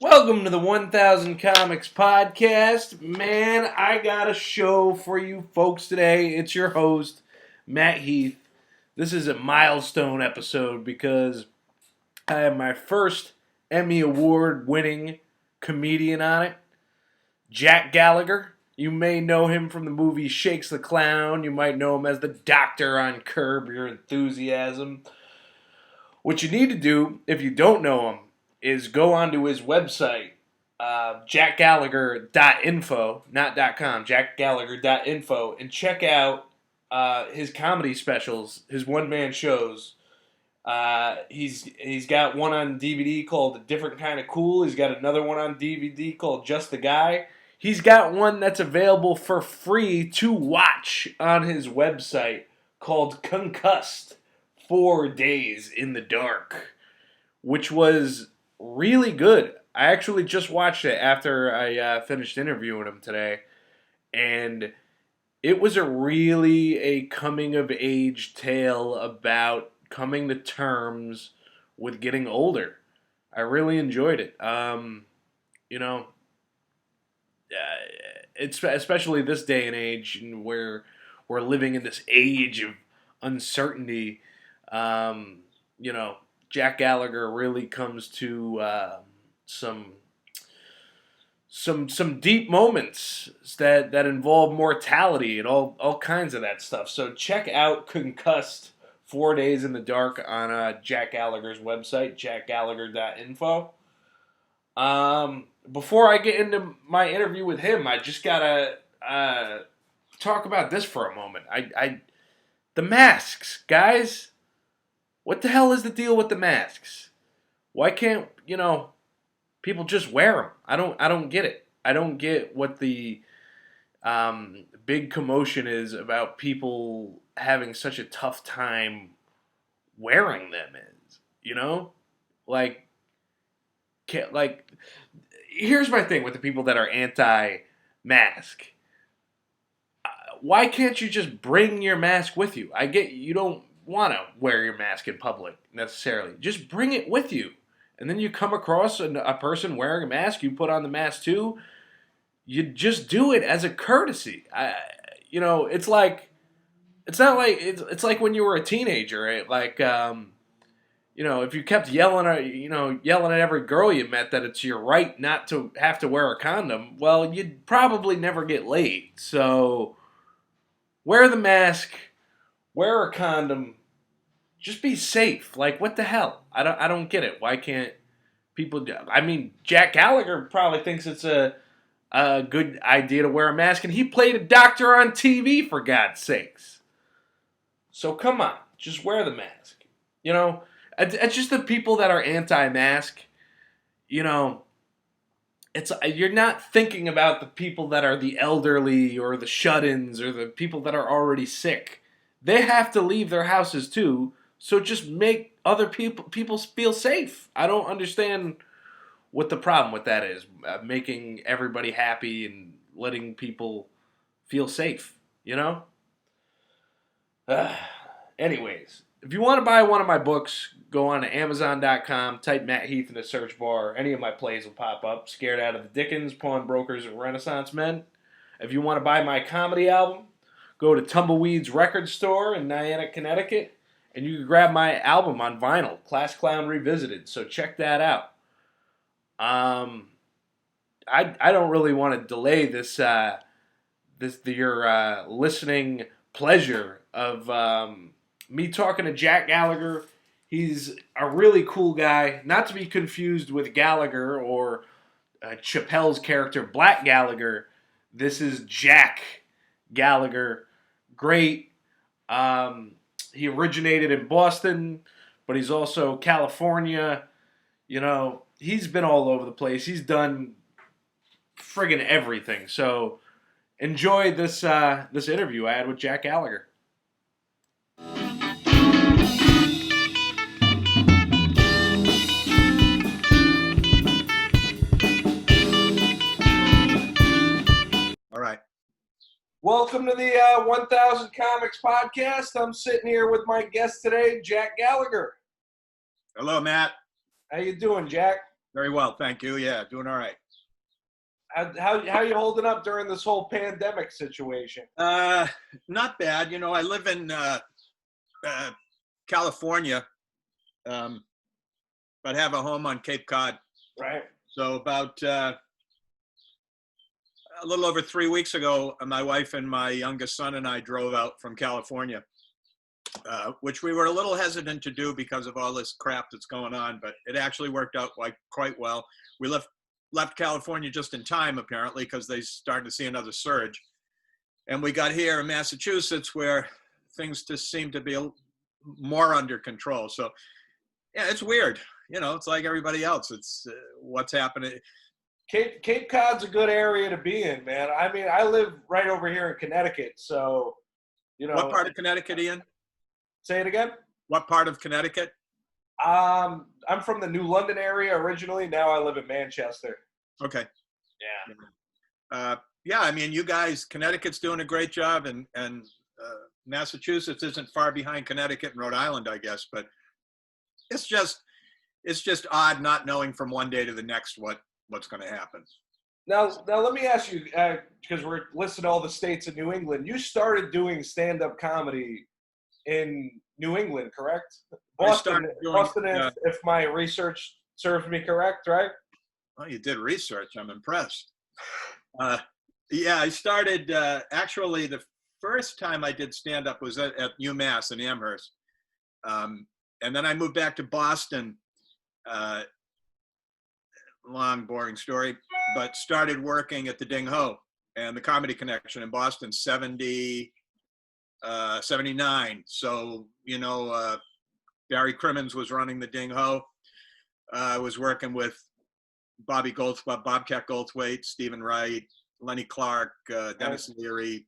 Welcome to the 1000 Comics Podcast. Man, I got a show for you folks today. It's your host, Matt Heath. This is a milestone episode because I have my first Emmy Award winning comedian on it, Jack Gallagher. You may know him from the movie Shakes the Clown. You might know him as the doctor on Curb Your Enthusiasm. What you need to do, if you don't know him, is go onto his website, jackgallagher.info, not .com, jackgallagher.info, and check out his comedy specials, his one-man shows. He's got one on DVD called A Different Kind of Cool. He's got another one on DVD called Just the Guy. He's got one that's available for free to watch on his website called Concussed 4 Days in the Dark, which was really good. I actually just watched it after I finished interviewing him today, and it was really a coming-of-age tale about coming to terms with getting older. I really enjoyed it. It's especially this day and age where we're living in this age of uncertainty. Jack Gallagher really comes to some deep moments that involve mortality and all kinds of that stuff. So check out Concussed 4 Days in the Dark on Jack Gallagher's website, jackgallagher.info. Before I get into my interview with him, I just gotta talk about this for a moment. The masks, guys. What the hell is the deal with the masks? Why can't, people just wear them? I don't get it. I don't get what the big commotion is about people having such a tough time wearing them is, here's my thing with the people that are anti-mask. Why can't you just bring your mask with you? I get you don't want to wear your mask in public necessarily. Just bring it with you. And then you come across a person wearing a mask, you put on the mask too. You just do it as a courtesy. It's like when you were a teenager, right? If you kept yelling at every girl you met that it's your right not to have to wear a condom, well, you'd probably never get laid. So wear the mask. Wear a condom. Just be safe. What the hell? I don't get it. Why can't people do? I mean, Jack Gallagher probably thinks it's a good idea to wear a mask, and he played a doctor on TV, for God's sakes. So come on, just wear the mask. It's just the people that are anti-mask. It's you're not thinking about the people that are the elderly or the shut-ins or the people that are already sick. They have to leave their houses too, so just make other people feel safe. I don't understand what the problem with that is. Making everybody happy and letting people feel safe, Anyways, if you want to buy one of my books, go on to Amazon.com, type Matt Heath in the search bar. Any of my plays will pop up. Scared Out of the Dickens, Pawnbrokers, and Renaissance Men. If you want to buy my comedy album, go to Tumbleweed's Record Store in Niantic, Connecticut, and you can grab my album on vinyl, Class Clown Revisited. So check that out. I don't really want to delay your listening pleasure of me talking to Jack Gallagher. He's a really cool guy, not to be confused with Gallagher or Chappelle's character Black Gallagher. This is Jack Gallagher. Great. He originated in Boston, but he's also California. He's been all over the place. He's done friggin' everything. So enjoy this interview I had with Jack Gallagher. All right. Welcome to the 1000 Comics Podcast. I'm sitting here with my guest today, Jack Gallagher. Hello, Matt. How you doing, Jack? Very well, thank you. Yeah, doing all right. How you holding up during this whole pandemic situation? Uh, Not bad. I live in uh, California, um, but have a home on Cape Cod. Right. So about a little over 3 weeks ago, my wife and my youngest son and I drove out from California, which we were a little hesitant to do because of all this crap that's going on, but it actually worked out quite well. We left California just in time, apparently, because they started to see another surge. And we got here in Massachusetts where things just seem to be more under control. So, yeah, it's weird. It's like everybody else. It's what's happening. Cape Cod's a good area to be in, man. I mean, I live right over here in Connecticut, so What part of Connecticut, Ian? Say it again. What part of Connecticut? I'm from the New London area originally. Now I live in Manchester. Okay. Yeah. Yeah, I mean, you guys, Connecticut's doing a great job, and Massachusetts isn't far behind Connecticut and Rhode Island, I guess. But it's just odd not knowing from one day to the next what's going to happen. Now let me ask you, because we're listing all the states in New England. You started doing stand-up comedy in New England, correct? Boston, if my research serves me correct, right? Well, you did research. I'm impressed. Yeah, I started, actually, the first time I did stand-up was at UMass in Amherst. And then I moved back to Boston. Long, boring story, but started working at the Ding Ho and the Comedy Connection in Boston, 79. So, Barry Crimmins was running the Ding Ho. I was working with Bobcat Goldthwait, Stephen Wright, Lenny Clark, Dennis Leary.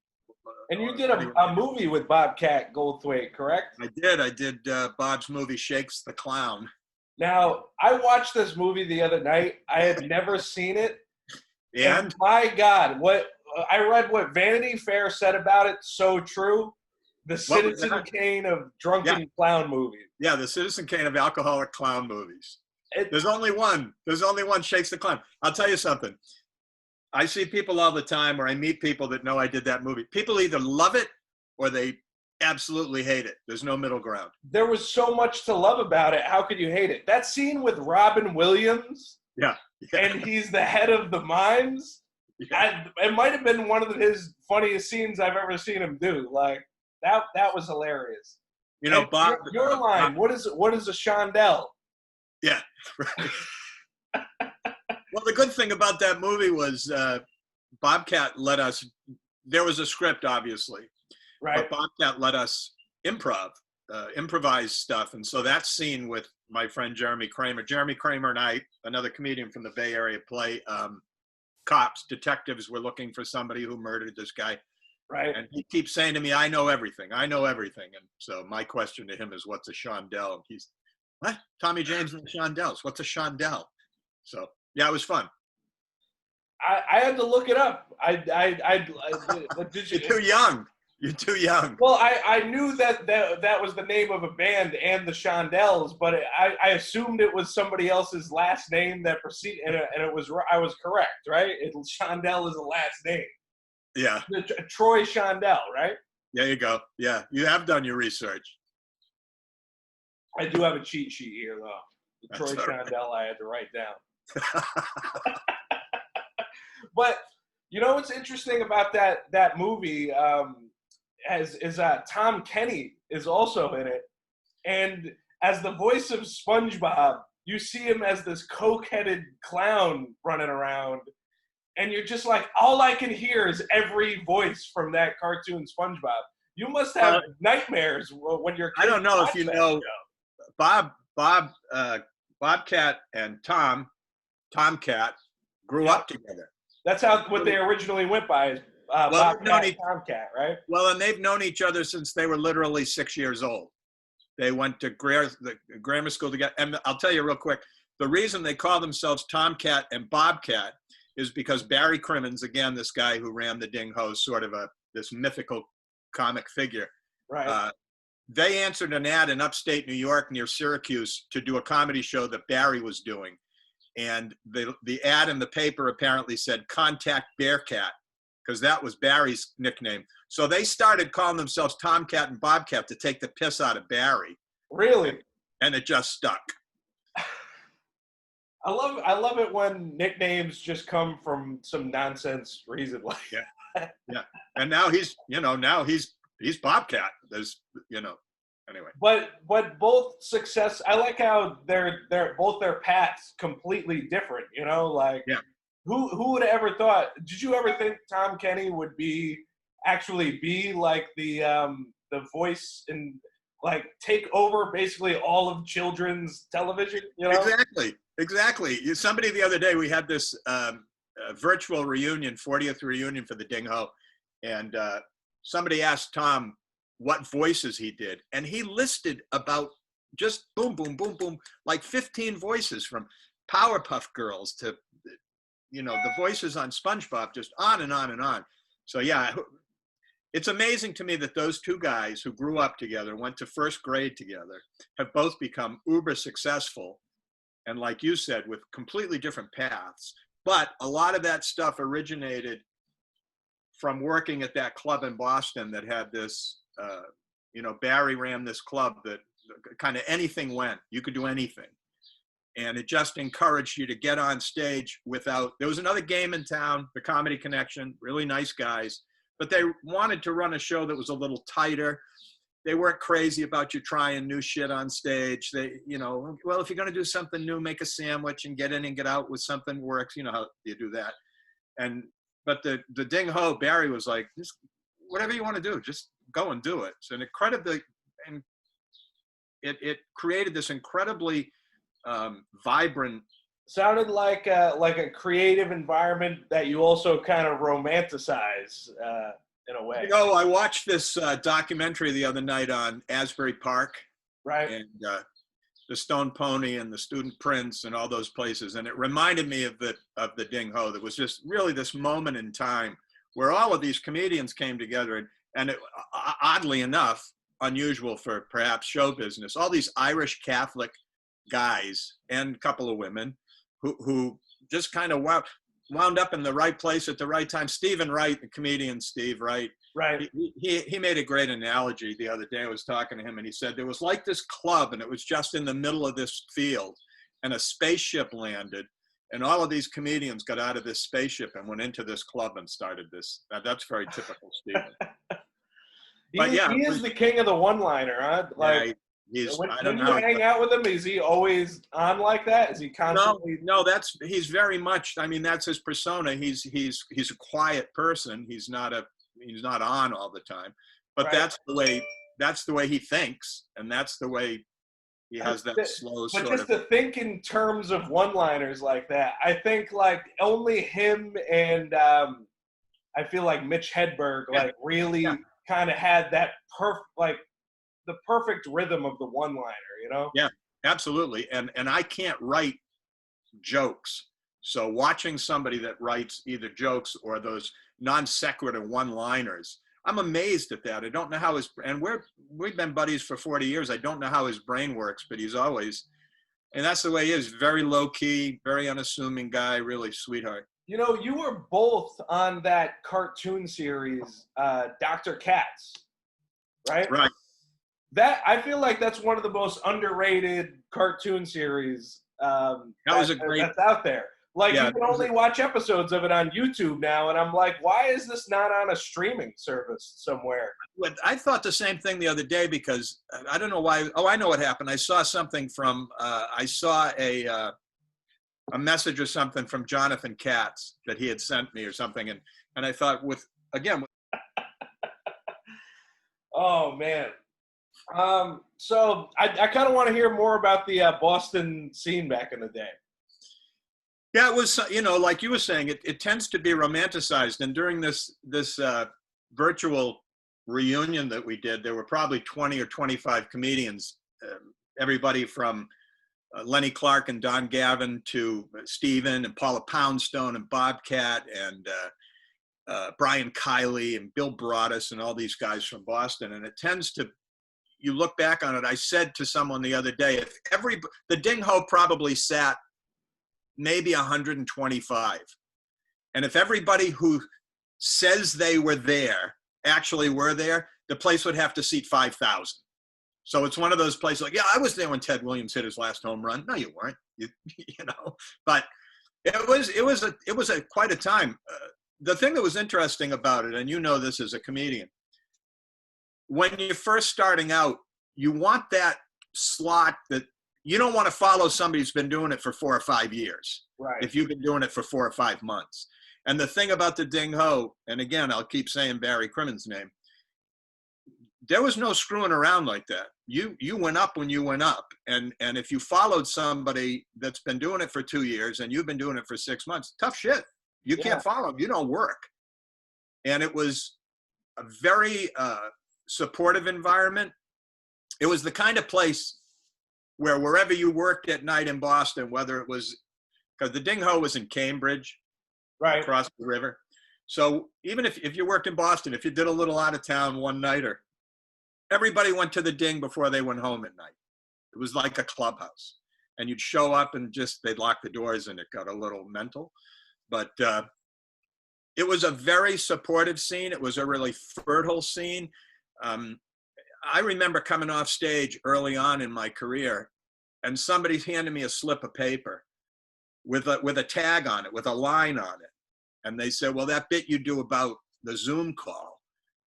And you did a movie with Bobcat Goldthwait, correct? I did Bob's movie Shakes the Clown. Now, I watched this movie the other night. I had never seen it. And my God, I read what Vanity Fair said about it, so true. The Citizen Kane of drunken clown movies. Yeah, the Citizen Kane of alcoholic clown movies. There's only one. Shakes the Clown. I'll tell you something. I see people all the time, or I meet people that know I did that movie. People either love it or they absolutely hate it. There's no middle ground. There was so much to love about it. How could you hate it? That scene with Robin Williams. Yeah. And he's the head of the mimes. Yeah. It might have been one of his funniest scenes I've ever seen him do. Like that was hilarious. Bob. Your line. What is a chandelle? Yeah. Right. Well, the good thing about that movie was Bobcat let us. There was a script, obviously. Right. But Bobcat let us improvise stuff. And so that scene with my friend Jeremy Kramer and I, another comedian from the Bay Area, play detectives were looking for somebody who murdered this guy. Right. And he keeps saying to me, I know everything. And so my question to him is, what's a chandelle? And he's, what? Tommy James and the Shondells. What's a chandelle? So, yeah, it was fun. I had to look it up. You're too young. You're too young. Well, I knew that was the name of a band and the Shondells, but I assumed it was somebody else's last name that preceded, and I was correct, right? Shondell is the last name. Yeah. Troy Shondell, right? There you go. Yeah, you have done your research. I do have a cheat sheet here, though. The Troy Shondell I had to write down. But what's interesting about that movie is Tom Kenny is also in it, and as the voice of SpongeBob, you see him as this coke-headed clown running around, and you're just like, all I can hear is every voice from that cartoon SpongeBob. You must have nightmares when you're. I don't know if you know, Bobcat and Tomcat grew up together. That's what they originally went by, is Bobcat, Tomcat, right? Well, and they've known each other since they were literally 6 years old. They went to the grammar school together. And I'll tell you real quick, the reason they call themselves Tomcat and Bobcat is because Barry Crimmins, again, this guy who ran the Ding Ho, sort of this mythical comic figure. Right. They answered an ad in upstate New York near Syracuse to do a comedy show that Barry was doing. and the ad in the paper apparently said "Contact Bearcat," because that was Barry's nickname. So they started calling themselves Tomcat and Bobcat to take the piss out of Barry. Really? And it just stuck. I love it when nicknames just come from some nonsense reason like Yeah. Yeah. And now he's Bobcat. There's, anyway. But both success. I like how they're both their paths completely different. Like Yeah. who would have ever thought? Did you ever think Tom Kenny would actually be like the voice and like take over basically all of children's television? Exactly. Somebody the other day, we had this virtual reunion, 40th reunion for the Ding Ho, and somebody asked Tom what voices he did, and he listed about just boom, boom, boom, boom, like 15 voices, from Powerpuff Girls to the voices on SpongeBob, just on and on and on. So yeah, it's amazing to me that those two guys who grew up together, went to first grade together, have both become uber successful. And like you said, with completely different paths. But a lot of that stuff originated from working at that club in Boston that had this, Barry ran this club that kind of anything went. You could do anything. And it just encouraged you to get on stage there was another game in town, the Comedy Connection, really nice guys, but they wanted to run a show that was a little tighter. They weren't crazy about you trying new shit on stage. They, well, if you're going to do something new, make a sandwich and get in and get out with something works. You know how you do that. But the Ding Ho, Barry was like, just whatever you want to do, just go and do it. So it created this incredibly vibrant. Sounded like a creative environment that you also kind of romanticize in a way. I watched this documentary the other night on Asbury Park, right? And the Stone Pony and the Student Prince and all those places, and it reminded me of the Ding Ho. There was just really this moment in time where all of these comedians came together, and it, oddly enough, unusual for perhaps show business, all these Irish Catholic guys and a couple of women who just kind of wound up in the right place at the right time. Stephen Wright, the comedian Steve Wright, right? He made a great analogy the other day. I was talking to him, and he said there was like this club, and it was just in the middle of this field, and a spaceship landed, and all of these comedians got out of this spaceship and went into this club and started this. That's very typical Stephen. He is the king of the one-liner, huh? Like, when you hang out with him, is he always on like that? Is he constantly? No, he's very much. I mean, that's his persona. He's a quiet person. He's not on all the time. But right. That's the way he thinks, and that's the way he has that slow sort of. But just to think in terms of one-liners like that, I think like only him and I feel like Mitch Hedberg really kind of had that the perfect rhythm of the one-liner, Yeah, absolutely. And I can't write jokes. So watching somebody that writes either jokes or those non sequitur one-liners, I'm amazed at that. I don't know how we've been buddies for 40 years. I don't know how his brain works, but he's always, and that's the way he is. Very low key, very unassuming guy, really sweetheart. You were both on that cartoon series, Dr. Katz, right? Right. That I feel like that's one of the most underrated cartoon series that's out there. Like you can only watch episodes of it on YouTube now, and I'm like, why is this not on a streaming service somewhere? I thought the same thing the other day because I don't know why. Oh, I know what happened. I saw something from I saw a message or something from Jonathan Katz that he had sent me or something, and I thought oh man. So I kind of want to hear more about the Boston scene back in the day. Yeah, it was, like you were saying, it tends to be romanticized. And during this virtual reunion that we did, there were probably 20 or 25 comedians, everybody from Lenny Clark and Don Gavin to Steven and Paula Poundstone and Bobcat and Brian Kiley and Bill Broadus and all these guys from Boston. And it tends to, you look back on it, I said to someone the other day, the Ding Ho probably sat maybe 125. And if everybody who says they were there actually were there, the place would have to seat 5,000. So it's one of those places like, yeah, I was there when Ted Williams hit his last home run. No, you weren't. You know, but it was a quite a time. The thing that was interesting about it, and you know this as a comedian, when you're first starting out, you want that slot that you don't want to follow somebody who's been doing it for 4 or 5 years. Right. If you've been doing it for 4 or 5 months. And the thing about the Ding Ho, and again, I'll keep saying Barry Crimmins' name, there was no screwing around like that. You went up when you went up. And if you followed somebody that's been doing it for 2 years and you've been doing it for 6 months, tough shit. You can't follow them. You don't work. And it was a very supportive environment. It was the kind of place where wherever you worked at night in Boston, whether it was, because the Ding Ho was in Cambridge, right across the river. So even if you worked in Boston, if you did a little out of town one-nighter, everybody went to the Ding before they went home at night. It was like a clubhouse. And you'd show up and just, they'd lock the doors and it got a little mental. But it was a very supportive scene. It was a really fertile scene. I remember coming off stage early on in my career and somebody handed me a slip of paper with a tag on it, with a line on it. And they said, well, that bit you do about the Zoom call,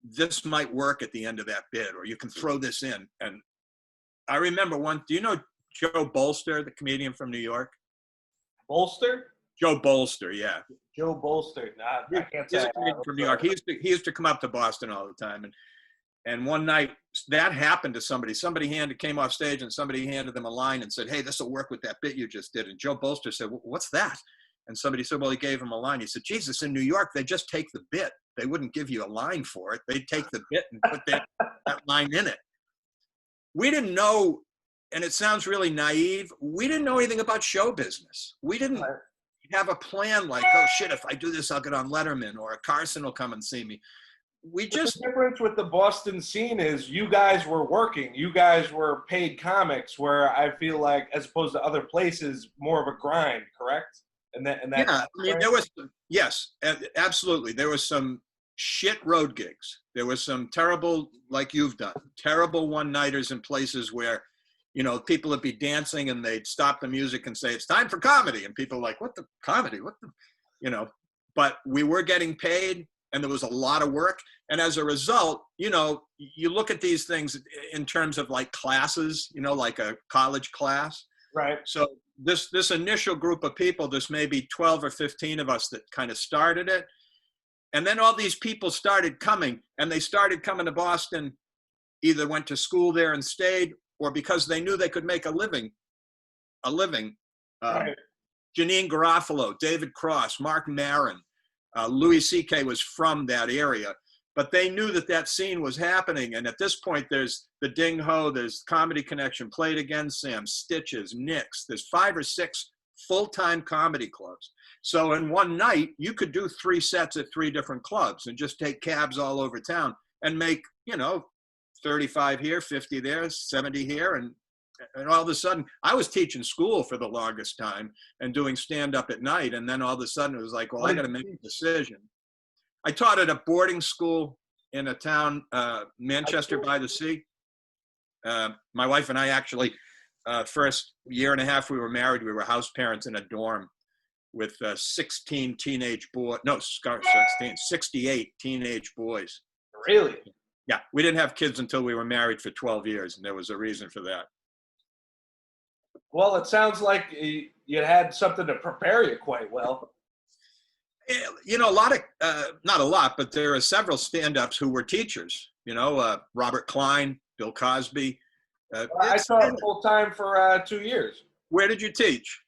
this might work at the end of that bit, or you can throw this in. And I remember do you know Joe Bolster, the comedian from New York? Bolster? Joe Bolster, yeah. Joe Bolster. I can't He's say a comedian from New York. He used to come up to Boston all the time. And one night that happened to somebody. Somebody came off stage and somebody handed them a line and said, hey, this will work with that bit you just did. And Joe Bolster said, what's that? And somebody said, well, he gave him a line. He said, Jesus, in New York, they just take the bit. They wouldn't give you a line for it. They'd take the bit and put that line in it. We didn't know, and it sounds really naive, we didn't know anything about show business. We didn't have a plan like, oh shit, if I do this, I'll get on Letterman, or Carson will come and see me. The difference with the Boston scene is you guys were working. You guys were paid comics, where I feel like, as opposed to other places, more of a grind, correct? Yeah, I mean, there was, yes, absolutely. There was some shit road gigs. There was some terrible, like you've done, terrible one-nighters in places where, you know, people would be dancing and they'd stop the music and say, it's time for comedy. And people were like, what the comedy? What the, you know, but we were getting paid. And there was a lot of work. And as a result, you know, you look at these things in terms of like classes, you know, like a college class. Right. So this initial group of people, there's maybe 12 or 15 of us that kind of started it. And then all these people started coming, and they started coming to Boston, either went to school there and stayed, or because they knew they could make a living. Right. Janine Garofalo, David Cross, Mark Maron, Louis C.K. was from that area, but they knew that scene was happening. And at this point, there's the Ding Ho, there's Comedy Connection, Played Again Sam, Stitches, Nick's. There's 5 or 6 full-time comedy clubs. So in one night, you could do 3 sets at 3 different clubs and just take cabs all over town and make, you know, 35 here, 50 there, 70 here, and all of a sudden, I was teaching school for the longest time and doing stand-up at night. And then all of a sudden it was like, well, I got to make a decision. I taught at a boarding school in a town, Manchester by the Sea. My wife and I actually, first year and a half we were married, we were house parents in a dorm with 16 teenage boys. No, 68 teenage boys. Really? Yeah. We didn't have kids until we were married for 12 years. And there was a reason for that. Well, it sounds like you had something to prepare you quite well. You know, not a lot, but there are several stand-ups who were teachers. You know, Robert Klein, Bill Cosby. I taught full time for 2 years. Where did you teach?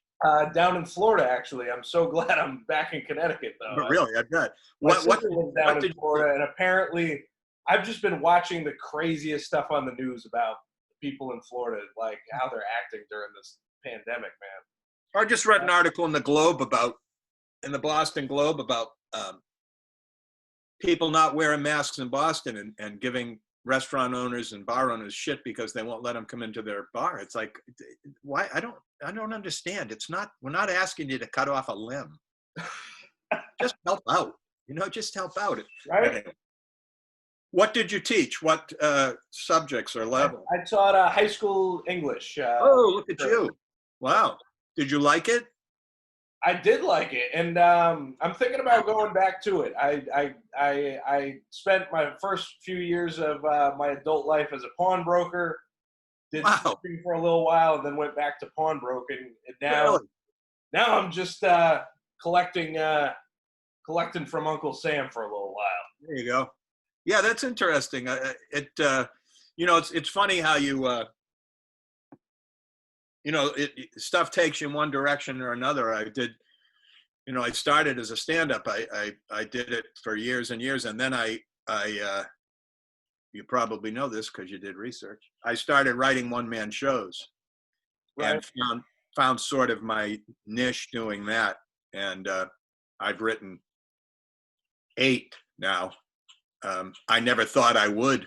Down in Florida, actually. I'm so glad I'm back in Connecticut, though. But really, I bet. My sister lives down in Florida, and apparently, I've just been watching the craziest stuff on the news about people in Florida, like how they're acting during this pandemic, man. I just read an article in the Boston Globe about people not wearing masks in Boston and giving restaurant owners and bar owners shit because they won't let them come into their bar. It's like, why? I don't understand. We're not asking you to cut off a limb. Just help out, just help out. Right. Anyway, what did you teach? What subjects or level? I taught high school English. Oh, look at you. Wow. Did you like it? I did like it, and I'm thinking about going back to it. I spent my first few years of my adult life as a pawnbroker, did something for a little while, and then went back to pawnbroking. And now I'm just collecting from Uncle Sam for a little while. There you go. Yeah, that's interesting. It's funny how you stuff takes you in one direction or another. I started as a stand-up. I did it for years and years, and then you probably know this because you did research. I started writing one-man shows, right. And found sort of my niche doing that. And I've written 8 now. I never thought I would,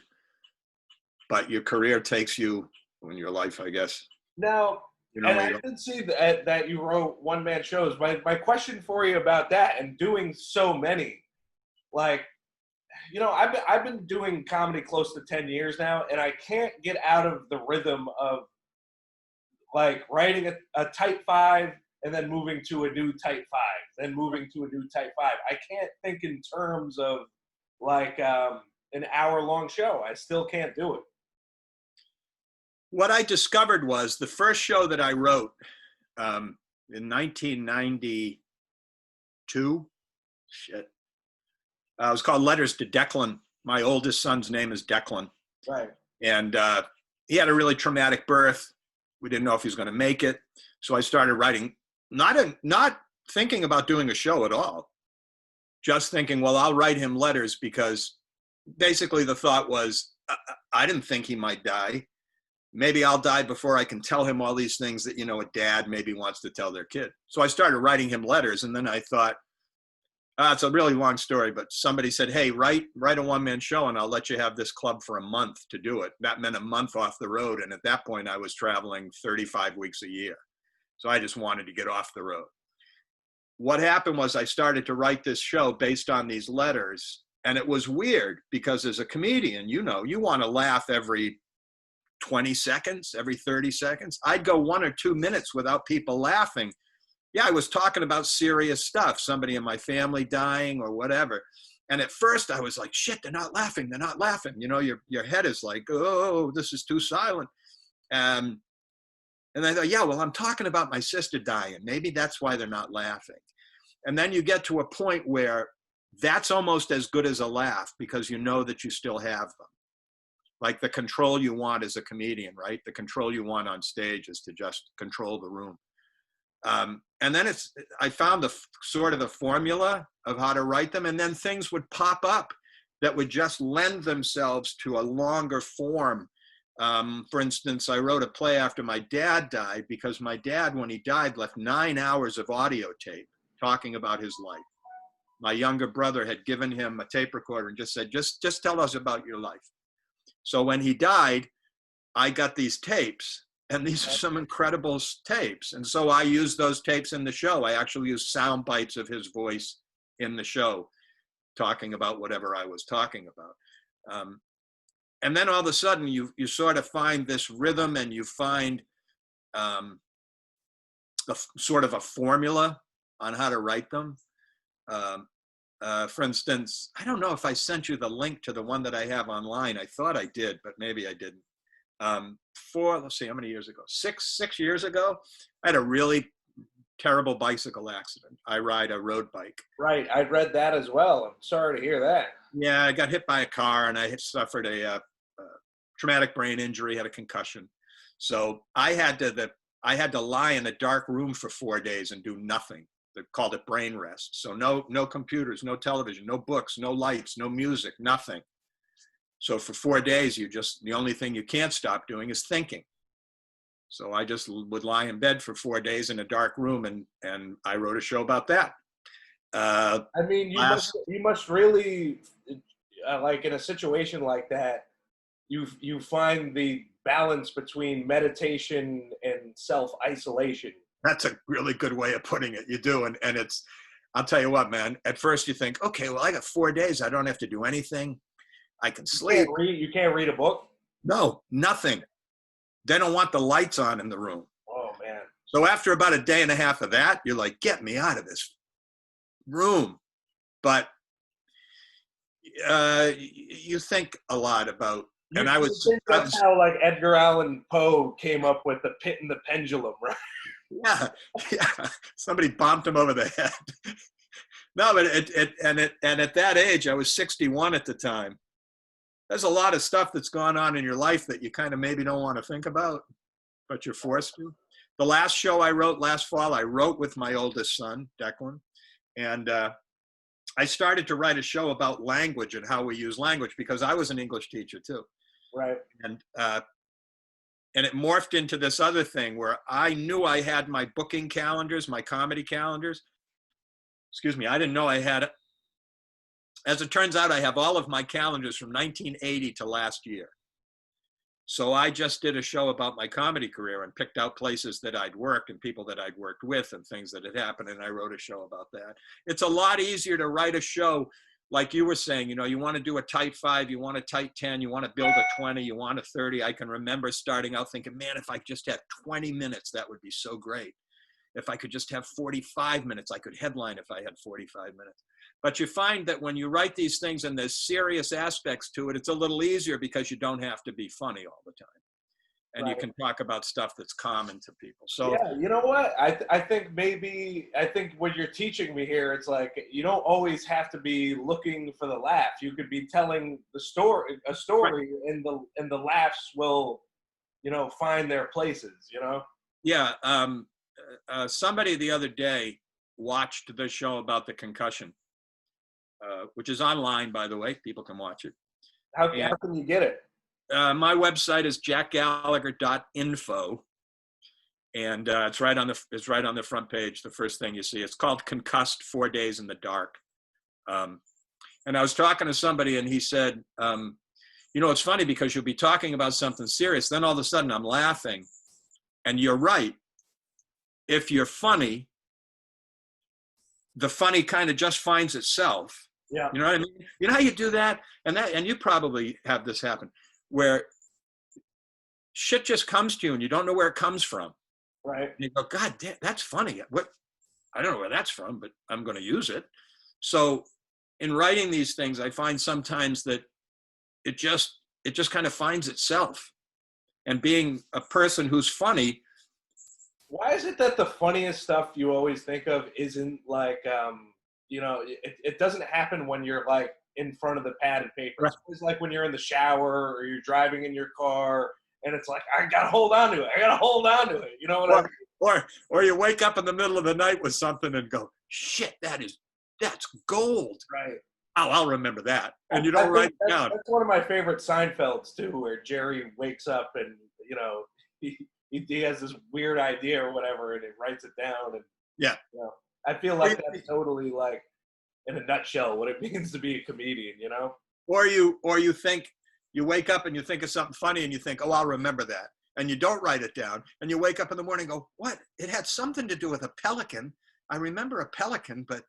but your career takes you in your life, I guess. Now, and I did see that you wrote one-man shows. My question for you about that and doing so many, I've been doing comedy close to 10 years now, and I can't get out of the rhythm of writing a type 5 and then moving to a new type 5, then moving to a new type 5. I can't think in terms of an hour-long show. I still can't do it. What I discovered was the first show that I wrote in 1992, it was called Letters to Declan. My oldest son's name is Declan. Right. And he had a really traumatic birth. We didn't know if he was going to make it. So I started writing, not thinking about doing a show at all, just thinking, well, I'll write him letters, because basically the thought was, I didn't think he might die. Maybe I'll die before I can tell him all these things that, a dad maybe wants to tell their kid. So I started writing him letters, and then I thought, it's a really long story, but somebody said, hey, write a one-man show and I'll let you have this club for a month to do it. That meant a month off the road. And at that point I was traveling 35 weeks a year. So I just wanted to get off the road. What happened was I started to write this show based on these letters. And it was weird because as a comedian, you want to laugh every 20 seconds, every 30 seconds. I'd go 1 or 2 minutes without people laughing. Yeah, I was talking about serious stuff, somebody in my family dying or whatever. And at first I was like, shit, they're not laughing. They're not laughing. Your head is like, oh, this is too silent. And I thought, yeah, well, I'm talking about my sister dying. Maybe that's why they're not laughing. And then you get to a point where that's almost as good as a laugh, because you know that you still have them. Like the control you want as a comedian, right? The control you want on stage is to just control the room. And then I found the sort of the formula of how to write them, and then things would pop up that would just lend themselves to a longer form. For instance, I wrote a play after my dad died, because my dad, when he died, left 9 hours of audio tape talking about his life. My younger brother had given him a tape recorder and just said, just tell us about your life. So when he died, I got these tapes. And these are some incredible tapes. And so I used those tapes in the show. I actually used sound bites of his voice in the show, talking about whatever I was talking about. And then all of a sudden, you sort of find this rhythm, and you find sort of a formula on how to write them. For instance, I don't know if I sent you the link to the one that I have online. I thought I did, but maybe I didn't. Let's see, how many years ago? Six years ago, I had a really terrible bicycle accident. I ride a road bike. Right, I read that as well. I'm sorry to hear that. Yeah, I got hit by a car, and I suffered a traumatic brain injury, had a concussion. So I had to lie in a dark room for 4 days and do nothing. They called it brain rest. So no computers, no television, no books, no lights, no music, nothing. So for 4 days, the only thing you can't stop doing is thinking. So I just would lie in bed for 4 days in a dark room, and I wrote a show about that. You must really, in a situation like that, you find the balance between meditation and self isolation. That's a really good way of putting it. You do, and it's. I'll tell you what, man. At first, you think, okay, well, I got 4 days. I don't have to do anything. I can sleep. You can't read a book. No, nothing. They don't want the lights on in the room. Oh man. So after about a day and a half of that, you're like, get me out of this room. But you think a lot about, and I was, think that's how like Edgar Allan Poe came up with the pit and the pendulum, right? yeah, yeah. Somebody bombed him over the head. No, but and at that age, I was 61 at the time. There's a lot of stuff that's gone on in your life that you kind of maybe don't want to think about, but you're forced to. The last show I wrote last fall, I wrote with my oldest son, Declan, and I started to write a show about language and how we use language because I was an English teacher too. Right. And it morphed into this other thing where I knew I had my booking calendars, my comedy calendars. Excuse me, I didn't know I had. As it turns out, I have all of my calendars from 1980 to last year. So I just did a show about my comedy career and picked out places that I'd worked and people that I'd worked with and things that had happened. And I wrote a show about that. It's a lot easier to write a show, like you were saying, you know, you want to do a tight 5, you want a tight 10, you want to build a 20, you want a 30. I can remember starting out thinking, man, if I just had 20 minutes, that would be so great. If I could just have 45 minutes, I could headline if I had 45 minutes. But you find that when you write these things and there's serious aspects to it, it's a little easier because you don't have to be funny all the time. And right. You can talk about stuff that's common to people. So yeah, you know what? I think what you're teaching me here, it's like you don't always have to be looking for the laugh. You could be telling a story, right. and the laughs will, you know, find their places, you know? Yeah. Somebody the other day watched the show about the concussion. Which is online, by the way. People can watch it. How can you get it? My website is jackgallagher.info, and it's right on the front page. The first thing you see. It's called "Concussed: 4 Days in the Dark." And I was talking to somebody, and he said, "You know, it's funny because you'll be talking about something serious, then all of a sudden I'm laughing, and you're right. If you're funny, the funny kind of just finds itself." Yeah. You know what I mean? You know how you do that? And you probably have this happen where shit just comes to you and you don't know where it comes from. Right. And you go, God damn, that's funny. What? I don't know where that's from, but I'm going to use it. So in writing these things, I find sometimes that it just kind of finds itself. And being a person who's funny. Why is it that the funniest stuff you always think of isn't like, you know, it doesn't happen when you're like in front of the pad and paper. Right. It's like when you're in the shower or you're driving in your car and it's like, I got to hold on to it. I got to hold on to it. You know what I mean? Or you wake up in the middle of the night with something and go, shit, that's gold. Right. Oh, I'll remember that. And you don't write it down. That's one of my favorite Seinfelds too, where Jerry wakes up and, you know, he has this weird idea or whatever and he writes it down. And, yeah. You know, I feel like that's totally like, in a nutshell, what it means to be a comedian, you know? Or you think, you wake up and you think of something funny and you think, oh, I'll remember that. And you don't write it down. And you wake up in the morning and go, what? It had something to do with a pelican. I remember a pelican, but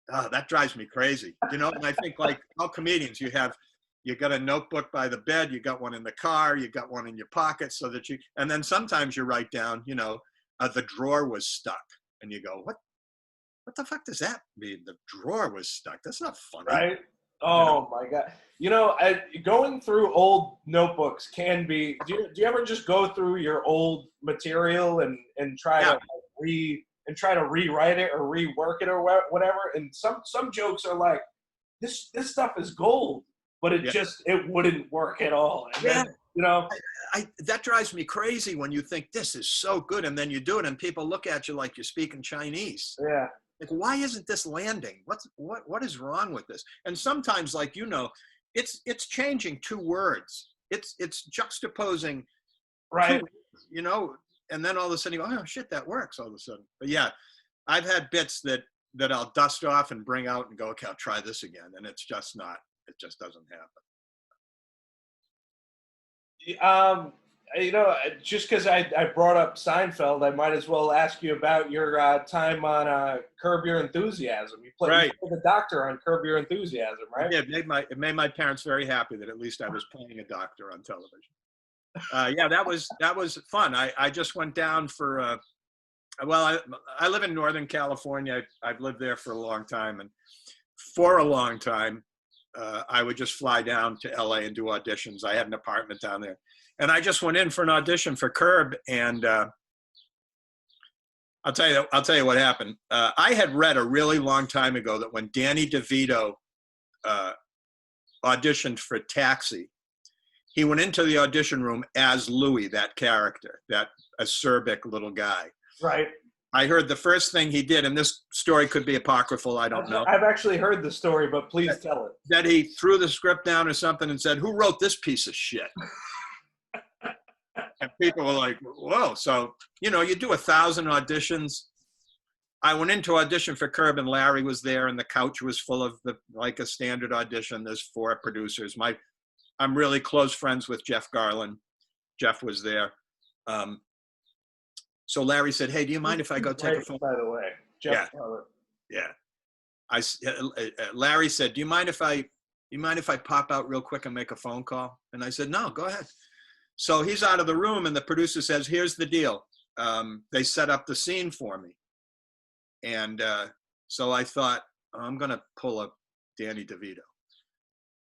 that drives me crazy. You know, and I think like all comedians, you got a notebook by the bed, you got one in the car, you got one in your pocket so that and then sometimes you write down, you know, the drawer was stuck. And you go, what the fuck does that mean? The drawer was stuck. That's not funny. Right? Oh, my God. You know, going through old notebooks can be, do you ever just go through your old material and try to try to rewrite it or rework it or whatever? And some jokes are like, this stuff is gold, but it wouldn't work at all. And then, you know, that drives me crazy when you think this is so good and then you do it and people look at you like you're speaking Chinese. Yeah. Like, why isn't this landing? What is wrong with this? And sometimes, like, you know, it's changing 2 words. It's juxtaposing, right? 2 words, you know, and then all of a sudden you go, oh shit, that works all of a sudden. But yeah, I've had bits that I'll dust off and bring out and go, okay, I'll try this again, and it just doesn't happen. Um, just because I brought up Seinfeld, I might as well ask you about your time on Curb Your Enthusiasm. You Right. played the doctor on Curb Your Enthusiasm, right? Yeah, it made my parents very happy that at least I was playing a doctor on television. Yeah, that was fun. I just went down for well, I live in Northern California. I've lived there for a long time, and for a long time, I would just fly down to LA and do auditions. I had an apartment down there, and I just went in for an audition for Curb, and I'll tell you what happened. I had read a really long time ago that when Danny DeVito uh, auditioned for Taxi, he went into the audition room as Louis, that character, that acerbic little guy. Right. I heard the first thing he did, and this story could be apocryphal, I don't know, I've actually heard the story, but please tell it. that he threw the script down or something and said, "Who wrote this piece of shit?" And people were like, "Whoa." So, you do 1,000 auditions. I went into audition for Curb, and Larry was there, and the couch was full of like a standard audition. There's 4 producers. I'm really close friends with Jeff Garland. Jeff was there. So Larry said, "Hey, do you mind if I go take a phone?" By the way, Jeff. Yeah. Larry said, "Do you mind if I pop out real quick and make a phone call?" And I said, "No, go ahead." So he's out of the room, and the producer says, "Here's the deal. They set up the scene for me." And so I thought, I'm going to pull a Danny DeVito.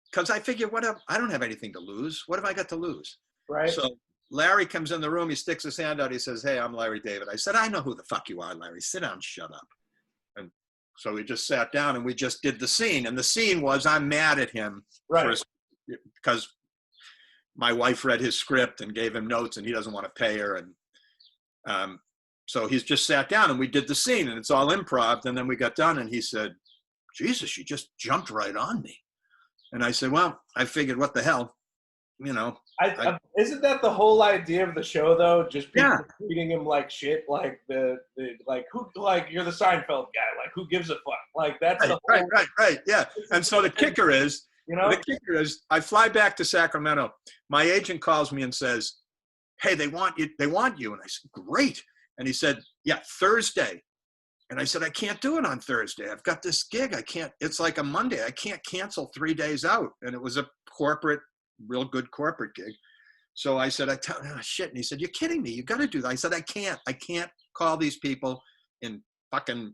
Because I figured, I don't have anything to lose. What have I got to lose? Right. So Larry comes in the room. He sticks his hand out. He says, "Hey, I'm Larry David." I said, "I know who the fuck you are, Larry. Sit down, shut up." And so we just sat down and we just did the scene. And the scene was, I'm mad at him. Right. Because my wife read his script and gave him notes, and he doesn't want to pay her. And so he's just sat down and we did the scene, and it's all improv. And then we got done and he said, "Jesus, you just jumped right on me." And I said, "Well, I figured, what the hell, Isn't that the whole idea of the show, though? Just people Yeah. treating him like shit, like you're the Seinfeld guy, like who gives a fuck? Like that's the whole, Right. Yeah. And so the kicker is, you know. I fly back to Sacramento. My agent calls me and says, "Hey, they want you. And I said, "Great." And he said, "Yeah, Thursday." And I said, "I can't do it on Thursday. I've got this gig. I can't, it's like a Monday. I can't cancel 3 days out." And it was a real good corporate gig. So I said, shit. And he said, "You're kidding me. You got to do that." I said, I can't call these people in fucking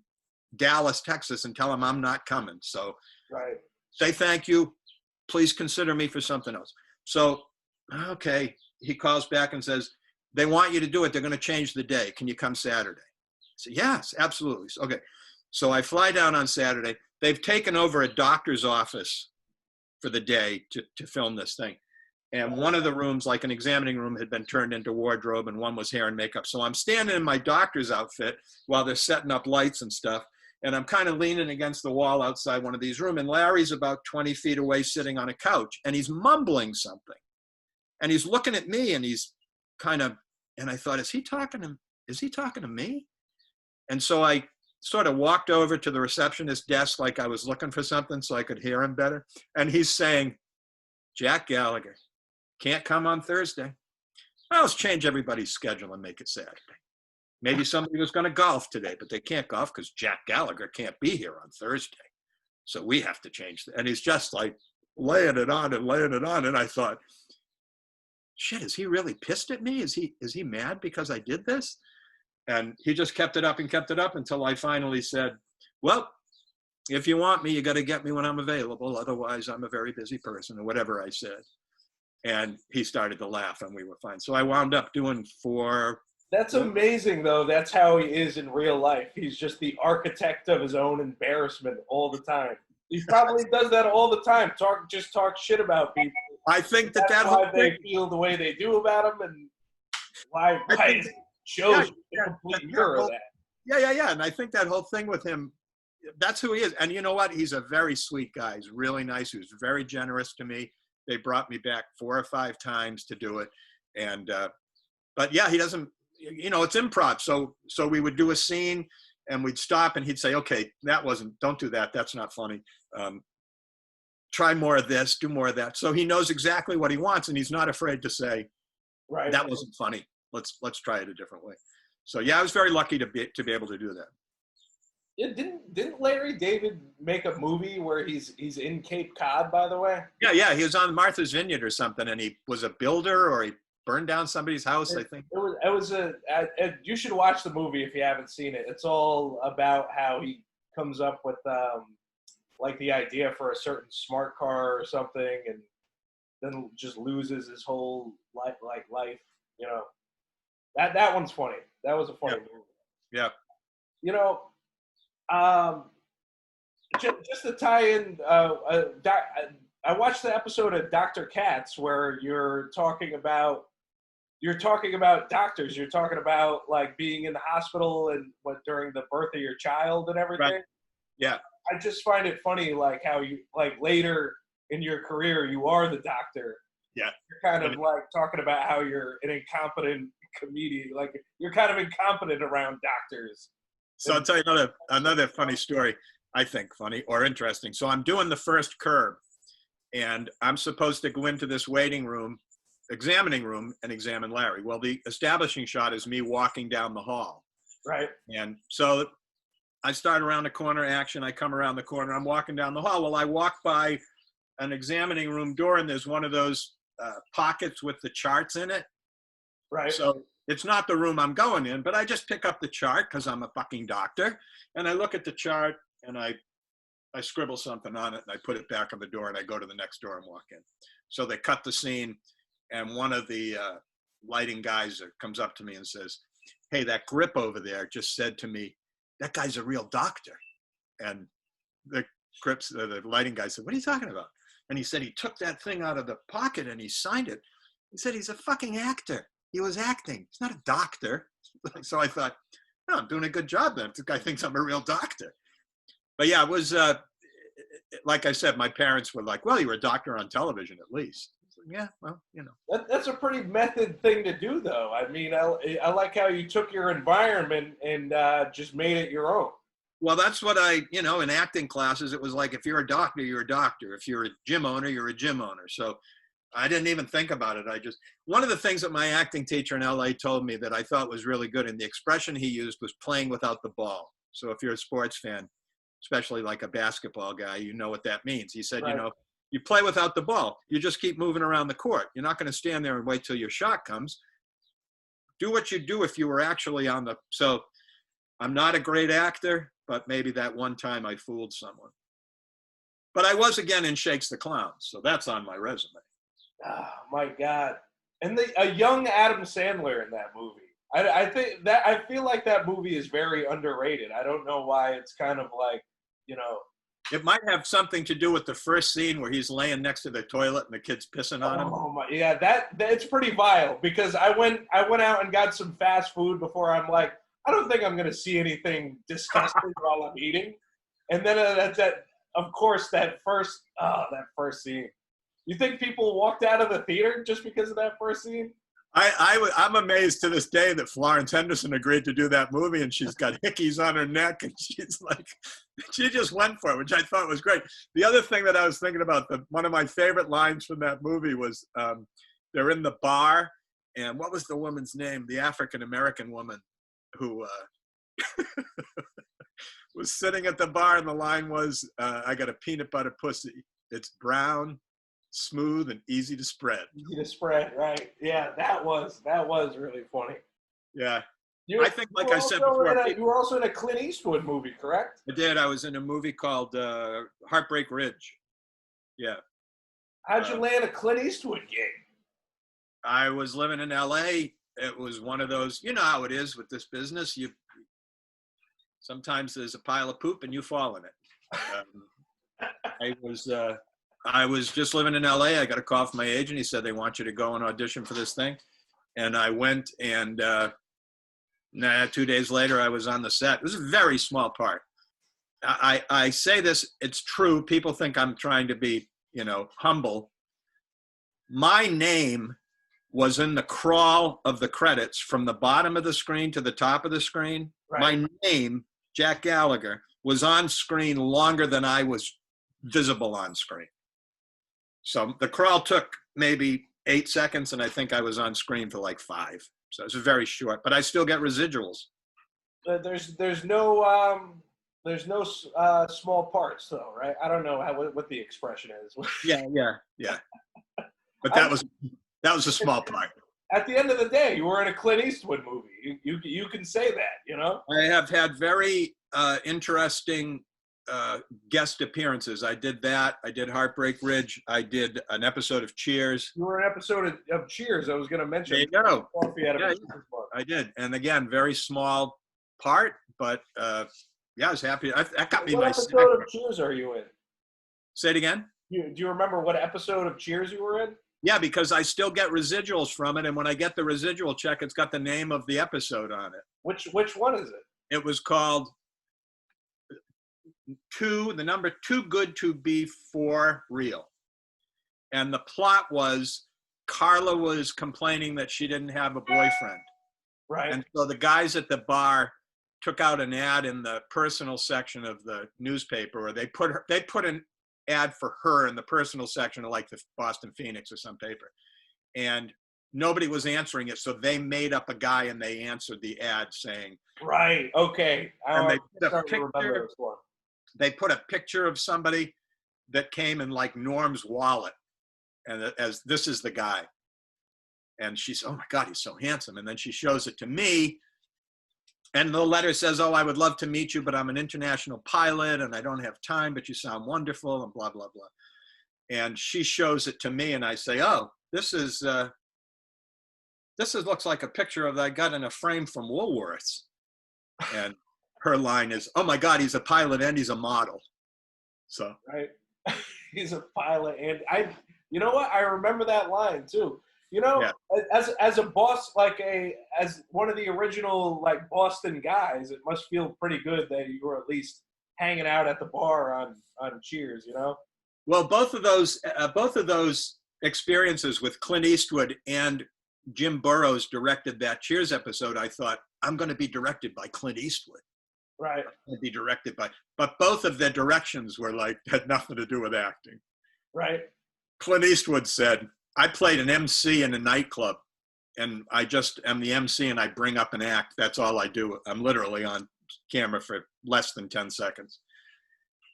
Dallas, Texas and tell them I'm not coming. So Right. say thank you. Please consider me for something else. So, okay. He calls back and says, "They want you to do it. They're going to change the day. Can you come Saturday?" I said, "Yes, absolutely." Okay. So I fly down on Saturday. They've taken over a doctor's office for the day to film this thing. And one of the rooms, like an examining room, had been turned into wardrobe, and one was hair and makeup. So I'm standing in my doctor's outfit while they're setting up lights and stuff. And I'm kind of leaning against the wall outside one of these rooms. And Larry's about 20 feet away sitting on a couch, and he's mumbling something. And he's looking at me, and he's kind of, and I thought, is he talking to me? And so I sort of walked over to the receptionist desk like I was looking for something so I could hear him better. And he's saying, "Jack Gallagher can't come on Thursday. Well, let's change everybody's schedule and make it Saturday. Maybe somebody was going to golf today, but they can't golf because Jack Gallagher can't be here on Thursday. So we have to change that." And he's just like laying it on. And I thought, shit, is he really pissed at me? Is he mad because I did this? And he just kept it up until I finally said, "Well, if you want me, you got to get me when I'm available. Otherwise, I'm a very busy person," or whatever I said. And he started to laugh, and we were fine. So I wound up doing 4. That's amazing, though. That's how he is in real life. He's just the architect of his own embarrassment all the time. He probably does that all the time. Talk shit about people. I think That's that why whole they thing, feel the way they do about him, and why it shows a complete mirror of that. Yeah. And I think that whole thing with him, that's who he is. And you know what? He's a very sweet guy. He's really nice. He was very generous to me. They brought me back 4 or 5 times to do it. And, but yeah, he doesn't, it's improv. So we would do a scene and we'd stop and he'd say, "Okay, don't do that. That's not funny." try more of this, do more of that. So he knows exactly what he wants, and he's not afraid to say, Right. that wasn't funny. Let's try it a different way. So yeah, I was very lucky to be able to do that. Yeah, didn't Larry David make a movie where he's in Cape Cod, by the way? Yeah, he was on Martha's Vineyard or something, and he was a builder, or he burned down somebody's house, I think. You should watch the movie if you haven't seen it. It's all about how he comes up with like the idea for a certain smart car or something, and then just loses his whole life. You know, that one's funny. That was a funny movie. Yeah. You know, just to tie in, I watched the episode of Dr. Katz where you're talking about doctors. You're talking about like being in the hospital and during the birth of your child and everything. Right. Yeah. I just find it funny, like how you like later in your career you are the doctor. Yeah. You're kind of like talking about how you're an incompetent comedian. Like you're kind of incompetent around doctors. So I'll tell you another funny story, I think funny or interesting. So I'm doing the first curve, and I'm supposed to go into this examining room, and examine Larry. Well, the establishing shot is me walking down the hall. Right. And so I start around the corner action. I come around the corner. I'm walking down the hall. Well, I walk by an examining room door, and there's one of those pockets with the charts in it. Right. So it's not the room I'm going in, but I just pick up the chart because I'm a fucking doctor. And I look at the chart, and I scribble something on it, and I put it back on the door, and I go to the next door and walk in. So they cut the scene, and one of the lighting guys comes up to me and says, "Hey, that grip over there just said to me, that guy's a real doctor." And the lighting guy said, "What are you talking about?" And he said he took that thing out of the pocket and he signed it. He said he's a fucking actor. He was acting. He's not a doctor. So I thought, oh, I'm doing a good job then. This guy thinks I'm a real doctor. But yeah, it was, like I said, my parents were like, well, you were a doctor on television at least. Yeah, well, you know. That's a pretty method thing to do, though. I mean, I like how you took your environment and just made it your own. Well, that's what in acting classes, it was like, if you're a doctor, you're a doctor. If you're a gym owner, you're a gym owner. So I didn't even think about it. One of the things that my acting teacher in LA told me that I thought was really good, and the expression he used was playing without the ball. So if you're a sports fan, especially like a basketball guy, you know what that means. He said, Right. You play without the ball. You just keep moving around the court. You're not going to stand there and wait till your shot comes. Do what you do if you were actually so I'm not a great actor, but maybe that one time I fooled someone. But I was again in Shakes the Clown, so that's on my resume. Oh my God! And a young Adam Sandler in that movie. I feel like that movie is very underrated. I don't know why. It's kind of like, It might have something to do with the first scene where he's laying next to the toilet and the kid's pissing on him. Oh my, yeah, that it's pretty vile because I went out and got some fast food before. I'm like, I don't think I'm gonna see anything disgusting while I'm eating. And then of course, that first scene. You think people walked out of the theater just because of that first scene? I'm amazed to this day that Florence Henderson agreed to do that movie, and she's got hickeys on her neck, and she's like, she just went for it, which I thought was great. The other thing that I was thinking about, one of my favorite lines from that movie was they're in the bar, and what was the woman's name? The African-American woman who was sitting at the bar, and the line was, I got a peanut butter pussy. It's brown, smooth, and easy to spread. Easy to spread, right? Yeah, that was really funny. Yeah. I think, like I said before, you were also in a Clint Eastwood movie, correct? I did. I was in a movie called Heartbreak Ridge. Yeah. How'd you land a Clint Eastwood gig? I was living in LA. It was one of those, you know how it is with this business. Sometimes there's a pile of poop and you fall in it. I was just living in LA. I got a call from my agent. He said, they want you to go and audition for this thing. And I went, and 2 days later, I was on the set. It was a very small part. I say this, it's true. People think I'm trying to be, humble. My name was in the crawl of the credits from the bottom of the screen to the top of the screen. Right. My name, Jack Gallagher, was on screen longer than I was visible on screen. So the crawl took maybe 8 seconds, and I think I was on screen for like 5. So it's very short, but I still get residuals. There's no small parts though, right? I don't know what the expression is. Yeah. But I, that was a small part. at the end of the day, you were in a Clint Eastwood movie. You can say that, you know. I have had very interesting guest appearances. I did that. I did Heartbreak Ridge. I did an episode of Cheers. You were an episode of Cheers. I was going to mention. There you go. Yeah, I did. And again, very small part, but yeah, I was happy. That got me what my episode snack. of Cheers are you in? Say it again. Do you remember what episode of Cheers you were in? Yeah, because I still get residuals from it, and when I get the residual check, it's got the name of the episode on it. Which one is it? It was called the number Too Good to Be For Real. And the plot was Carla was complaining that she didn't have a boyfriend. Right. And so the guys at the bar took out an ad in the personal section of the newspaper, or they put an ad for her in the personal section of like the Boston Phoenix or some paper. And nobody was answering it, so they made up a guy and they answered the ad saying, right, okay. And they put a picture of somebody that came in like Norm's wallet, and as this is the guy. And she's, oh my God, he's so handsome. And then she shows it to me, and the letter says, oh, I would love to meet you, but I'm an international pilot and I don't have time, but you sound wonderful, and blah, blah, blah. And she shows it to me, and I say, oh, this looks like a picture of that I got in a frame from Woolworths. And her line is, oh my God, he's a pilot and he's a model. So right. He's a pilot, and you know what? I remember that line too. You know, yeah. as a boss, as one of the original like Boston guys, it must feel pretty good that you were at least hanging out at the bar on Cheers, you know? Well, both of those experiences with Clint Eastwood and Jim Burrows directed that Cheers episode. I thought, I'm going to be directed by Clint Eastwood. Right. I'd be directed by, but both of their directions were had nothing to do with acting. Right. Clint Eastwood said, I played an MC in a nightclub, and I just am the MC and I bring up an act. That's all I do. I'm literally on camera for less than 10 seconds.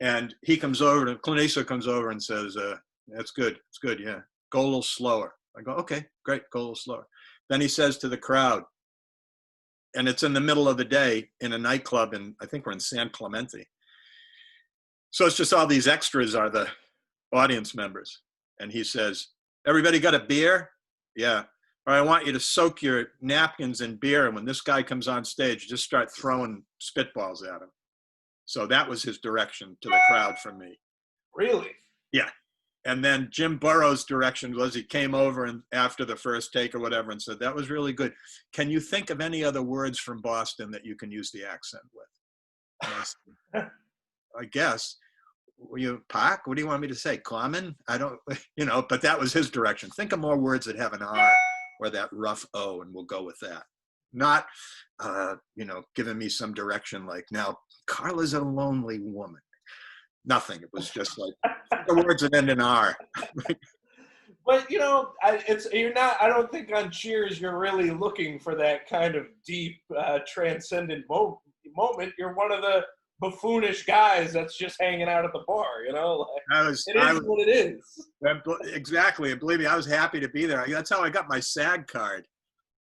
And Clint Eastwood comes over and says, that's good. It's good. Yeah. Go a little slower. I go, okay, great. Go a little slower. Then he says to the crowd, and it's in the middle of the day in a nightclub, and I think we're in San Clemente. So it's just all these extras are the audience members. And he says, everybody got a beer? Yeah. All right, I want you to soak your napkins in beer, and when this guy comes on stage, just start throwing spitballs at him. So that was his direction to the crowd from me. Really? Yeah. And then Jim Burrows' direction was he came over and after the first take or whatever and said, that was really good. Can you think of any other words from Boston that you can use the accent with? I guess. Park? What do you want me to say? Common? I don't, but that was his direction. Think of more words that have an R or that rough O, and we'll go with that. Not, giving me some direction like, now, Carla's a lonely woman. Nothing. It was just like the words that end in R. But I don't think on Cheers you're really looking for that kind of deep, transcendent moment. You're one of the buffoonish guys that's just hanging out at the bar, you know? It is what it is. Exactly. And believe me, I was happy to be there. That's how I got my SAG card,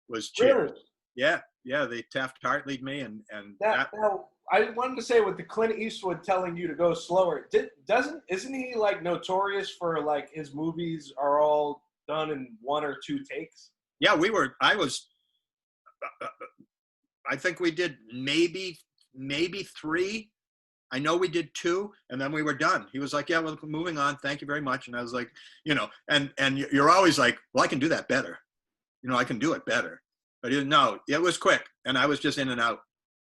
was Cheers. Really? Yeah. They Taft-Hartley'd me, and now, I wanted to say with the Clint Eastwood telling you to go slower, isn't he like notorious for like his movies are all done in 1 or 2 takes? Yeah, I think we did maybe 3. I know we did 2, and then we were done. He was like, yeah, well, moving on. Thank you very much. And I was like, and you're always like, well, I can do that better. I can do it better. But no, it was quick, and I was just in and out.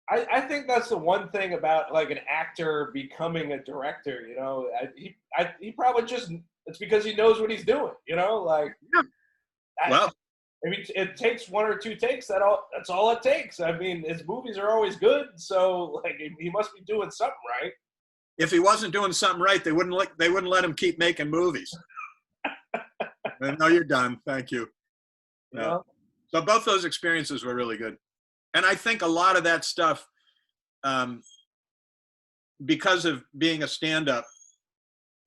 I think that's the one thing about like an actor becoming a director, he probably it's because he knows what he's doing, like. Yeah. Well, it takes 1 or 2 takes. That's all it takes. I mean, his movies are always good, so like he must be doing something right. If he wasn't doing something right, they wouldn't let him keep making movies. No, you're done. Thank you. You No. know? So both those experiences were really good. And I think a lot of that stuff, um, because of being a stand-up,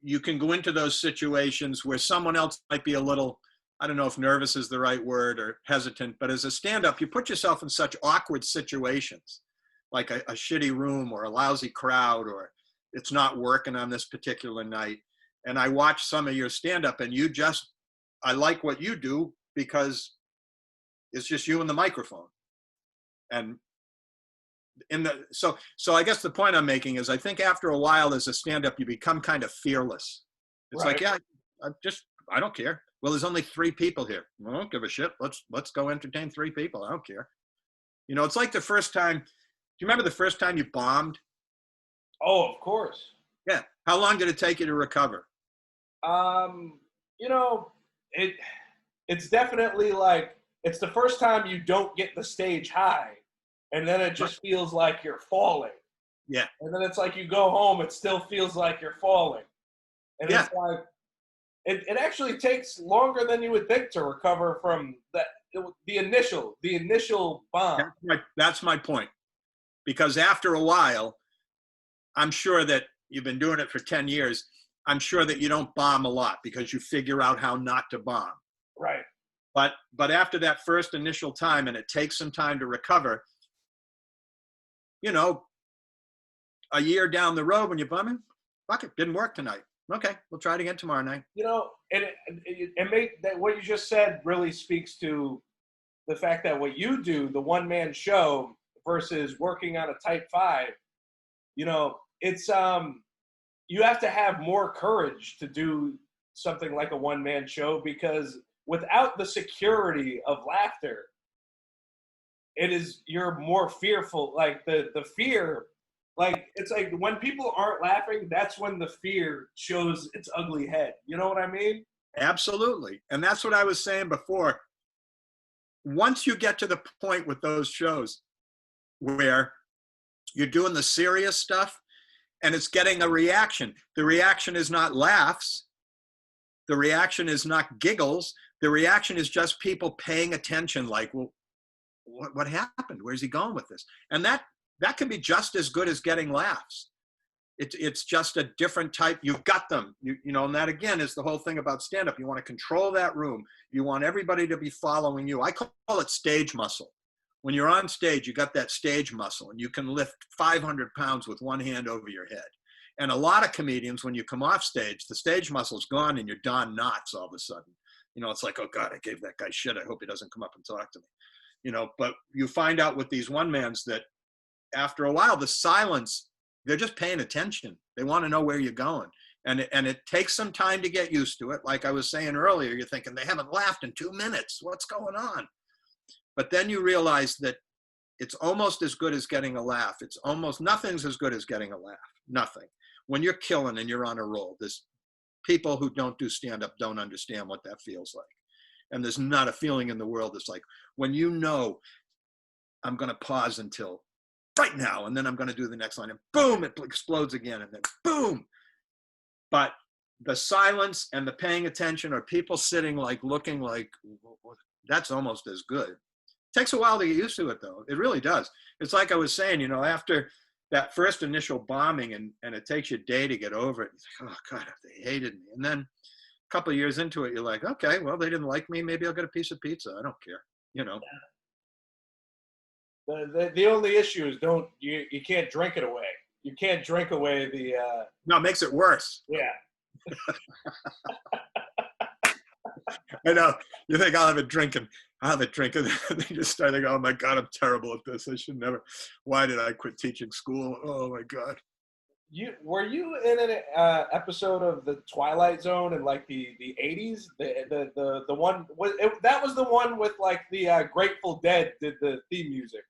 you can go into those situations where someone else might be a little, I don't know if nervous is the right word or hesitant, but as a stand-up, you put yourself in such awkward situations, like a shitty room or a lousy crowd, or it's not working on this particular night. And I watch some of your stand-up, and I like what you do because it's just you and the microphone. And so I guess the point I'm making is I think after a while as a stand-up, you become kind of fearless. It's Right. like, yeah, I don't care. Well, there's only 3 people here. Well, I don't give a shit. Let's go entertain 3 people. I don't care. You know, it's like the first time. Do you remember the first time you bombed? Oh, of course. Yeah. How long did it take you to recover? You know, it's definitely like it's the first time you don't get the stage high, and then it just feels like you're falling. Yeah. And then it's like you go home, it still feels like you're falling. And Yeah. it's like it actually takes longer than you would think to recover from the initial bomb. That's my point. Because after a while, I'm sure that you've been doing it for 10 years. I'm sure that you don't bomb a lot because you figure out how not to bomb. Right. But after that first initial time, and it takes some time to recover, you know, a year down the road when you're bumming, fuck it, didn't work tonight. Okay, we'll try it again tomorrow night. You know, and what you just said really speaks to the fact that what you do, the one-man show versus working on a type 5, you know, it's you have to have more courage to do something like a one-man show, because without the security of laughter, you're more fearful. Like the fear, like it's like when people aren't laughing, that's when the fear shows its ugly head. You know what I mean? Absolutely. And that's what I was saying before. Once you get to the point with those shows where you're doing the serious stuff and it's getting a reaction, the reaction is not laughs, the reaction is not giggles, the reaction is just people paying attention, like, well, what happened? Where's he going with this? And that can be just as good as getting laughs. It's just a different type. You've got them, you know, and that again is the whole thing about stand-up. You want to control that room. You want everybody to be following you. I call it stage muscle. When you're on stage, you got that stage muscle, and you can lift 500 pounds with one hand over your head. And a lot of comedians, when you come off stage, the stage muscle's gone and you're Don Knotts all of a sudden. You know, it's like, oh God, I gave that guy shit. I hope he doesn't come up and talk to me. You know, but you find out with these one-mans that after a while, the silence, they're just paying attention. They want to know where you're going. And it takes some time to get used to it. Like I was saying earlier, you're thinking, they haven't laughed in 2 minutes. What's going on? But then you realize that it's almost as good as getting a laugh. It's almost, nothing's as good as getting a laugh. Nothing. When you're killing and you're on a roll, there's people who don't do stand-up don't understand what that feels like. And there's not a feeling in the world that's like, when you know, I'm going to pause until right now, and then I'm going to do the next line, and boom, it explodes again, and then boom. But the silence and the paying attention, or people sitting like looking like, that's almost as good. It takes a while to get used to it, though. It really does. It's like I was saying, you know, after that first initial bombing, and it takes you a day to get over it. It's like, oh God, they hated me. And then a couple of years into it, you're like, okay, well, they didn't like me. Maybe I'll get a piece of pizza. I don't care, you know. The only issue is you can't drink it away. You can't drink away the. No, it makes it worse. Yeah. I know. You think I'll have a drink, and then you start thinking, oh my God, I'm terrible at this. I should never. Why did I quit teaching school? Oh my God. Were you in an episode of the Twilight Zone in like the 80s? The one that was the one with like the Grateful Dead did the theme music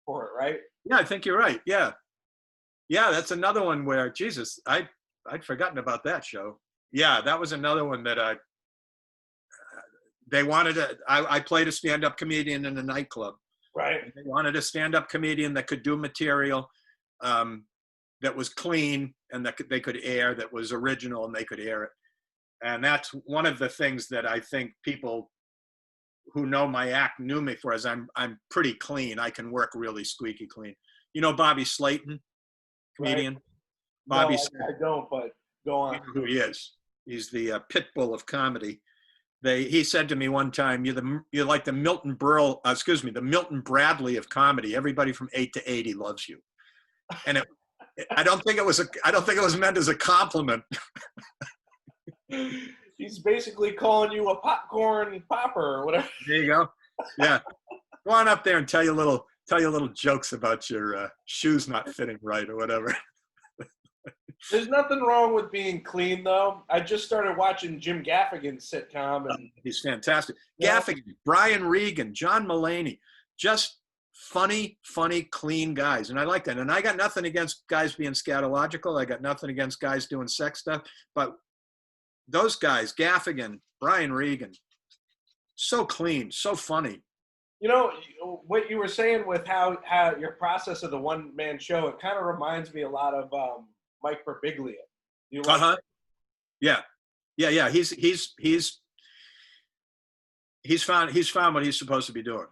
for it, right? Yeah, I think you're right. Yeah, that's another one where Jesus, I'd forgotten about that show. Yeah, that was another one that they wanted to. I played a stand-up comedian in a nightclub. Right. They wanted a stand-up comedian that could do material. That was clean and that they could air, that was original and they could air it. And that's one of the things that I think people who know my act knew me for, is I'm pretty clean. I can work really squeaky clean. You know Bobby Slayton, comedian? Right? Bobby, No, I don't. But go you on. know who he is. He's the pit bull of comedy. He said to me one time, you're like the the Milton Bradley of comedy. Everybody from 8 to 80 loves you. And I don't think it was meant as a compliment. He's basically calling you a popcorn popper or whatever. There you go. Yeah. Go on up there and tell you little jokes about your shoes not fitting right or whatever. There's nothing wrong with being clean, though. I just started watching Jim Gaffigan's sitcom, and He's fantastic. Yeah. Gaffigan, Brian Regan, John Mulaney, just funny, clean guys. And I like that. And I got nothing against guys being scatological. I got nothing against guys doing sex stuff. But those guys, Gaffigan, Brian Regan, so clean, so funny. you know what you were saying with how your process of the one-man show. It kind of reminds me a lot of Mike Birbiglia. You like Uh-huh. Yeah. He's found what he's supposed to be doing.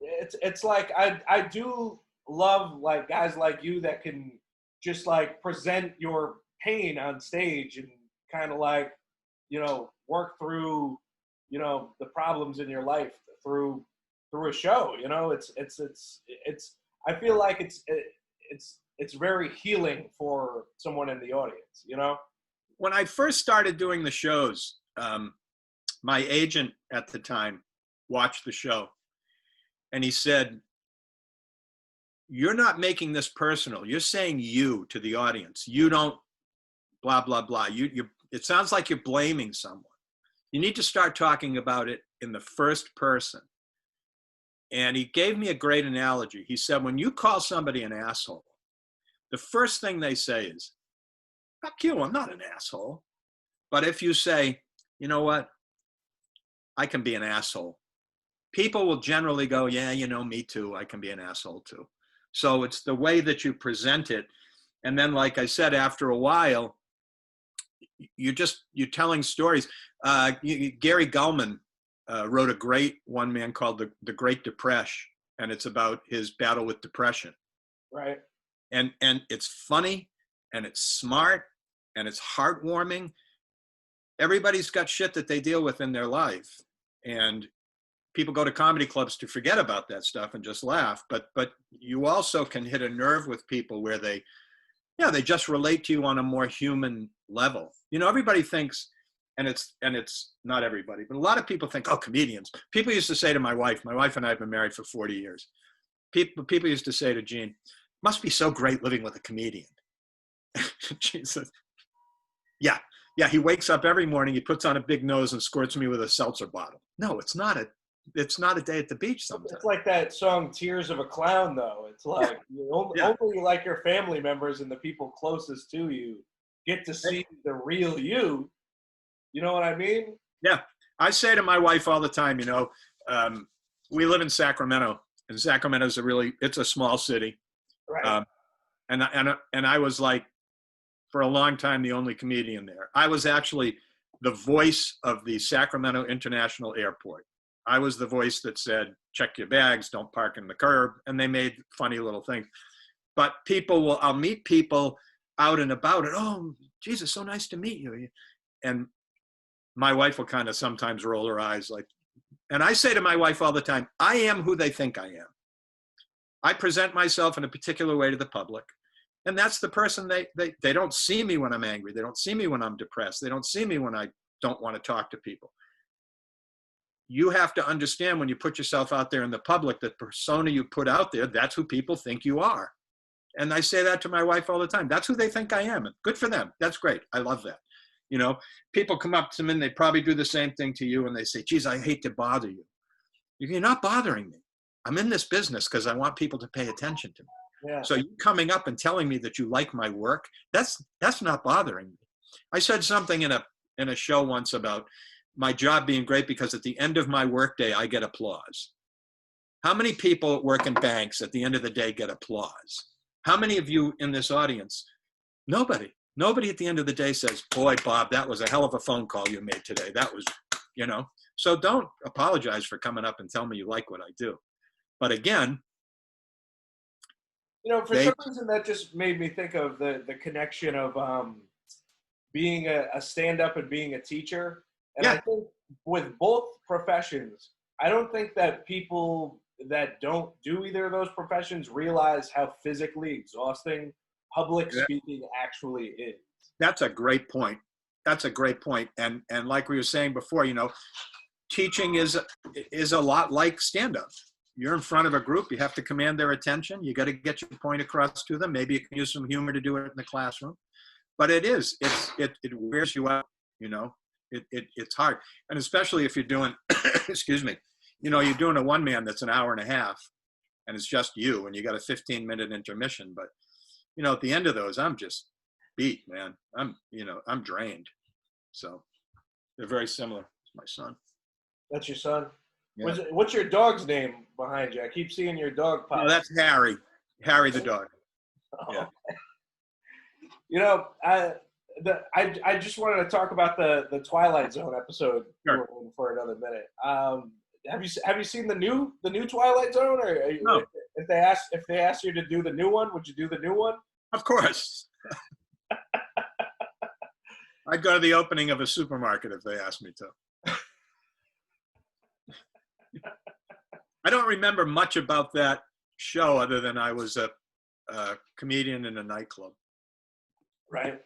it's like I do love like guys like you that can just like present your pain on stage and kind of like work through the problems in your life through a show. It's I feel like it's very healing for someone in the audience. When I first started doing the shows, my agent at the time watched the show, and he said, "You're not making this personal. You're saying you to the audience. You don't blah, blah, blah. It sounds like you're blaming someone. You need to start talking about it in the first person." And he gave me a great analogy. He said, when you call somebody an asshole, the first thing they say is, "Fuck you, I'm not an asshole." But if you say, "You know what? I can be an asshole," people will generally go, "Yeah, me too. I can be an asshole too." So it's the way that you present it. And then, like I said, after a while, you're telling stories. Gary Gulman wrote a great one-man called The Great Depression, and it's about his battle with depression. Right. And it's funny, and it's smart, and it's heartwarming. Everybody's got shit that they deal with in their life, and people go to comedy clubs to forget about that stuff and just laugh. But you also can hit a nerve with people where they just relate to you on a more human level. Everybody thinks, and it's not everybody, but a lot of people think, oh, comedians. People used to say to my wife and I have been married for 40 years. People used to say to Jean, "Must be so great living with a comedian." She says, yeah, he wakes up every morning, he puts on a big nose and squirts me with a seltzer bottle. No, it's not a day at the beach sometimes. It's like that song Tears of a Clown, though. It's like only like your family members and the people closest to you get to see the real you. You know what I mean? Yeah. I say to my wife all the time, we live in Sacramento, and Sacramento's it's a small city. Right. And I was like, for a long time, the only comedian there. I was actually the voice of the Sacramento International Airport. I was the voice that said, "Check your bags, don't park in the curb." And they made funny little things. But I'll meet people out and about, and, "Oh, Jesus, so nice to meet you." And my wife will kind of sometimes roll her eyes and I say to my wife all the time, I am who they think I am. I present myself in a particular way to the public. And that's the person they don't see me when I'm angry. They don't see me when I'm depressed. They don't see me when I don't want to talk to people. You have to understand when you put yourself out there in the public, the persona you put out there, that's who people think you are. And I say that to my wife all the time. That's who they think I am. And good for them. That's great. I love that. People come up to me and they probably do the same thing to you. And they say, "Geez, I hate to bother you." You're not bothering me. I'm in this business because I want people to pay attention to me. Yeah. So you coming up and telling me that you like my work, that's not bothering me. I said something in a show once about my job being great because at the end of my workday, I get applause. How many people work in banks at the end of the day get applause? How many of you in this audience? Nobody Nobody at the end of the day says, boy, Bob, that was a hell of a phone call you made today. That was, you know. So don't apologize for coming up and tell me you like what I do. But again, For some reason that just made me think of the connection of being a stand-up and being a teacher. And yeah. I think with both professions, I don't think that people that don't do either of those professions realize how physically exhausting public speaking actually is. That's a great point. That's a great point. And like we were saying before, teaching is a lot like stand-up. You're in front of a group. You have to command their attention. You got to get your point across to them. Maybe you can use some humor to do it in the classroom. But it wears you out, it's hard. And especially if you're doing, excuse me, you're doing a one-man that's an hour and a half and it's just you and you got a 15-minute intermission. But, at the end of those, I'm just beat, man. I'm drained. So they're very similar. It's my son. That's your son? Yeah. What's your dog's name behind you? I keep seeing your dog pop. No, that's Harry. Harry the dog. Yeah. I just wanted to talk about the Twilight Zone episode for another minute. Have you seen the new Twilight Zone? Or no. If they asked you to do the new one, would you do the new one? Of course. I'd go to the opening of a supermarket if they asked me to. I don't remember much about that show other than I was a comedian in a nightclub. Right.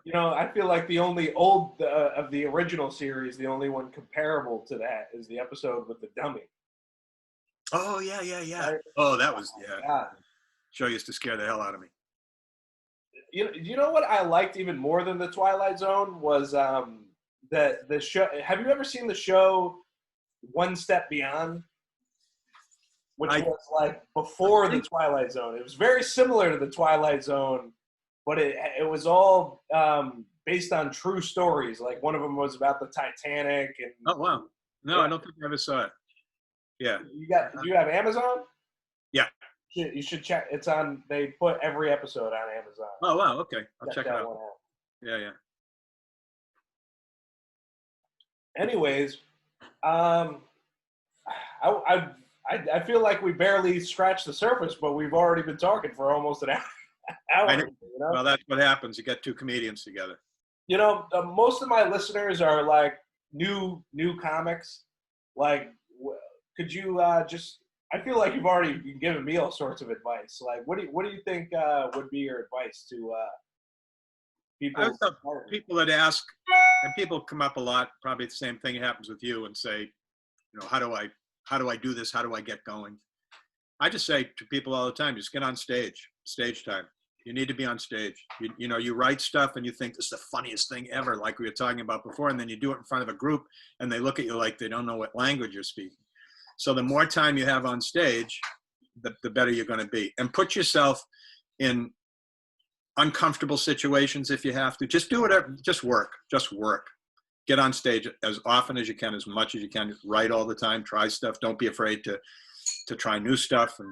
Yeah. I feel like the only old of the original series, the only one comparable to that is the episode with the dummy. Oh, yeah. Right? Oh, that was, yeah. Show used to scare the hell out of me. You know what I liked even more than the Twilight Zone was the show. Have you ever seen the show One Step Beyond? Which was like before the Twilight Zone. It was very similar to the Twilight Zone, but it was all based on true stories. Like one of them was about the Titanic. And oh wow! No, yeah. I don't think I ever saw it. Yeah. Do you have Amazon? Yeah. You should check. It's on. They put every episode on Amazon. Oh wow! Okay, I'll check it out. Yeah. Anyways, I feel like we barely scratched the surface, but we've already been talking for almost an hour. I know. Well, that's what happens. You get two comedians together. Most of my listeners are like new comics. Like, could you just? I feel like you've already been giving me all sorts of advice. Like, what do you think would be your advice to people? People that ask, and people come up a lot. Probably the same thing happens with you, and say, how do I do this? How do I get going? I just say to people all the time, just get on stage. Stage time. You need to be on stage. You write stuff and you think this is the funniest thing ever, like we were talking about before, and then you do it in front of a group and they look at you like they don't know what language you're speaking. So the more time you have on stage, the better you're going to be. And put yourself in uncomfortable situations if you have to. Just do whatever. Just work. Get on stage as often as you can, as much as you can. Write all the time. Try stuff. Don't be afraid to try new stuff. And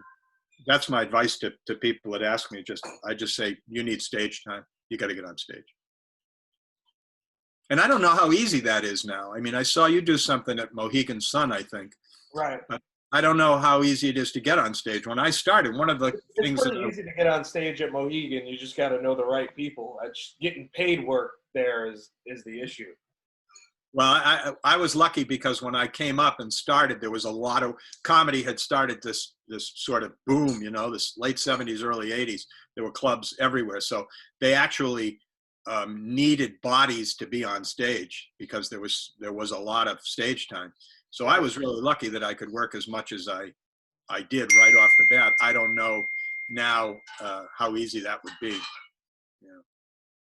that's my advice to people that ask me. I just say, you need stage time. You got to get on stage. And I don't know how easy that is now. I mean, I saw you do something at Mohegan Sun, I think. Right. But I don't know how easy it is to get on stage. When I started, one of the things it's pretty easy to get on stage at Mohegan. You just got to know the right people. Getting paid work there is the issue. Well, I was lucky because when I came up and started, there was a lot of comedy had started this sort of boom, this late 70s, early 80s. There were clubs everywhere. So they actually needed bodies to be on stage because there was a lot of stage time. So I was really lucky that I could work as much as I did right off the bat. I don't know now how easy that would be. Yeah.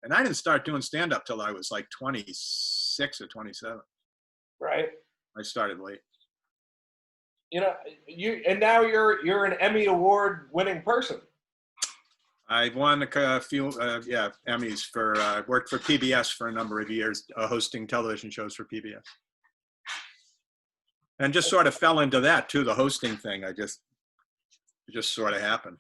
And I didn't start doing stand-up till I was like 26 or 27. Right. I started late. And now you're an Emmy Award winning person. I've won a few, Emmys for, worked for PBS for a number of years, hosting television shows for PBS. And just sort of fell into that too, the hosting thing. It just sort of happened.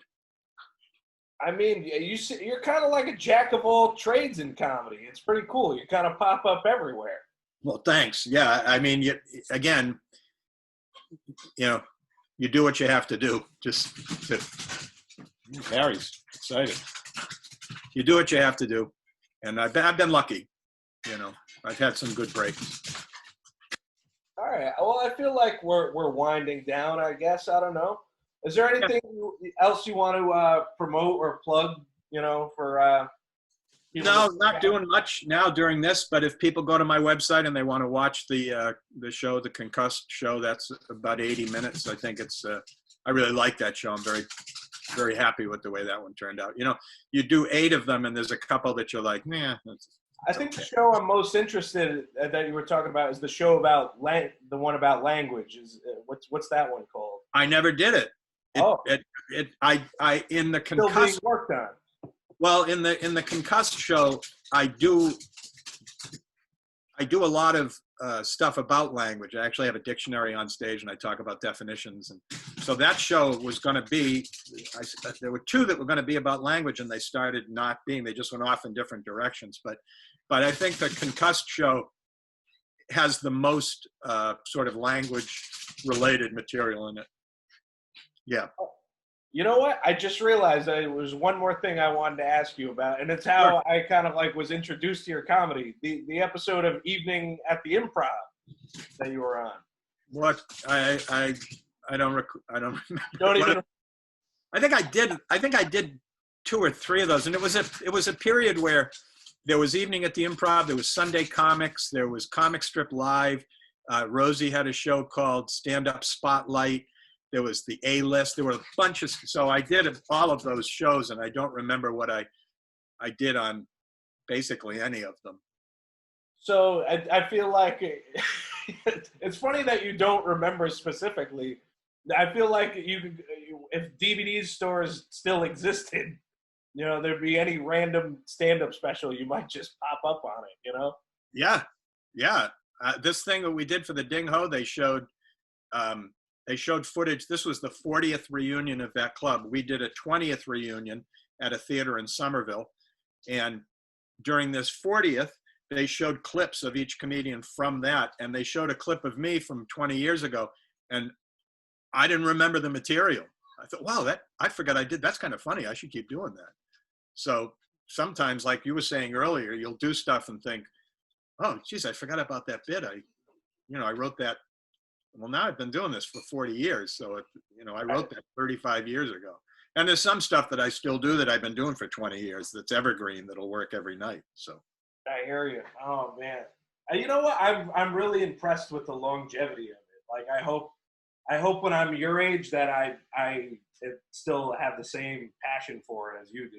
I mean, you're kind of like a jack of all trades in comedy. It's pretty cool. You kind of pop up everywhere. Well, thanks. Yeah, I mean, again, you know, you do what you have to do. Just to, Harry's excited. You do what you have to do, and I've been lucky. You know, I've had some good breaks. All right. Well, I feel like we're winding down. I guess I don't know. Is there Yeah. anything else you want to promote or plug? For people. No, not doing much now during this. But if people go to my website and they want to watch the show, the Concussed show, that's about 80 minutes. I think it's. I really like that show. I'm very, very happy with the way that one turned out. You know, you do 8 of them, and there's a couple that you're like, nah. I think the show I'm most interested that you were talking about is the show about the one about language. Is what's that one called? I never did it. I in the Still being Concussed. worked on. Well, in the Concussed show, I do a lot of stuff about language. I actually have a dictionary on stage, and I talk about definitions. And so that show was going to be. There were 2 that were going to be about language, and they started not being. They just went off in different directions. But I think the Concussed show has the most sort of language-related material in it. Yeah. You know what? I just realized there was one more thing I wanted to ask you about, and it's how I kind of like was introduced to your comedy. The episode of Evening at the Improv that you were on. What I don't remember. Don't even. I think I did 2 or 3 of those, and it was a period where there was Evening at the Improv, there was Sunday Comics, there was Comic Strip Live. Rosie had a show called Stand Up Spotlight. There was the A-List. There were a bunch of, so I did all of those shows, and I don't remember what I did on basically any of them. So I feel like it's funny that you don't remember specifically. I feel like if DVD stores still existed, there'd be any random stand-up special, you might just pop up on it, Yeah. This thing that we did for the Ding Ho, they showed footage. This was the 40th reunion of that club. We did a 20th reunion at a theater in Somerville. And during this 40th, they showed clips of each comedian from that. And they showed a clip of me from 20 years ago. And I didn't remember the material. I thought, wow, I forgot I did. That's kind of funny. I should keep doing that. So sometimes, like you were saying earlier, you'll do stuff and think, oh, geez, I forgot about that bit. I wrote that. Well, now I've been doing this for 40 years. So, I wrote that 35 years ago. And there's some stuff that I still do that I've been doing for 20 years that's evergreen, that'll work every night. So I hear you. Oh, man. You know what? I'm really impressed with the longevity of it. Like, I hope when I'm your age that I still have the same passion for it as you do,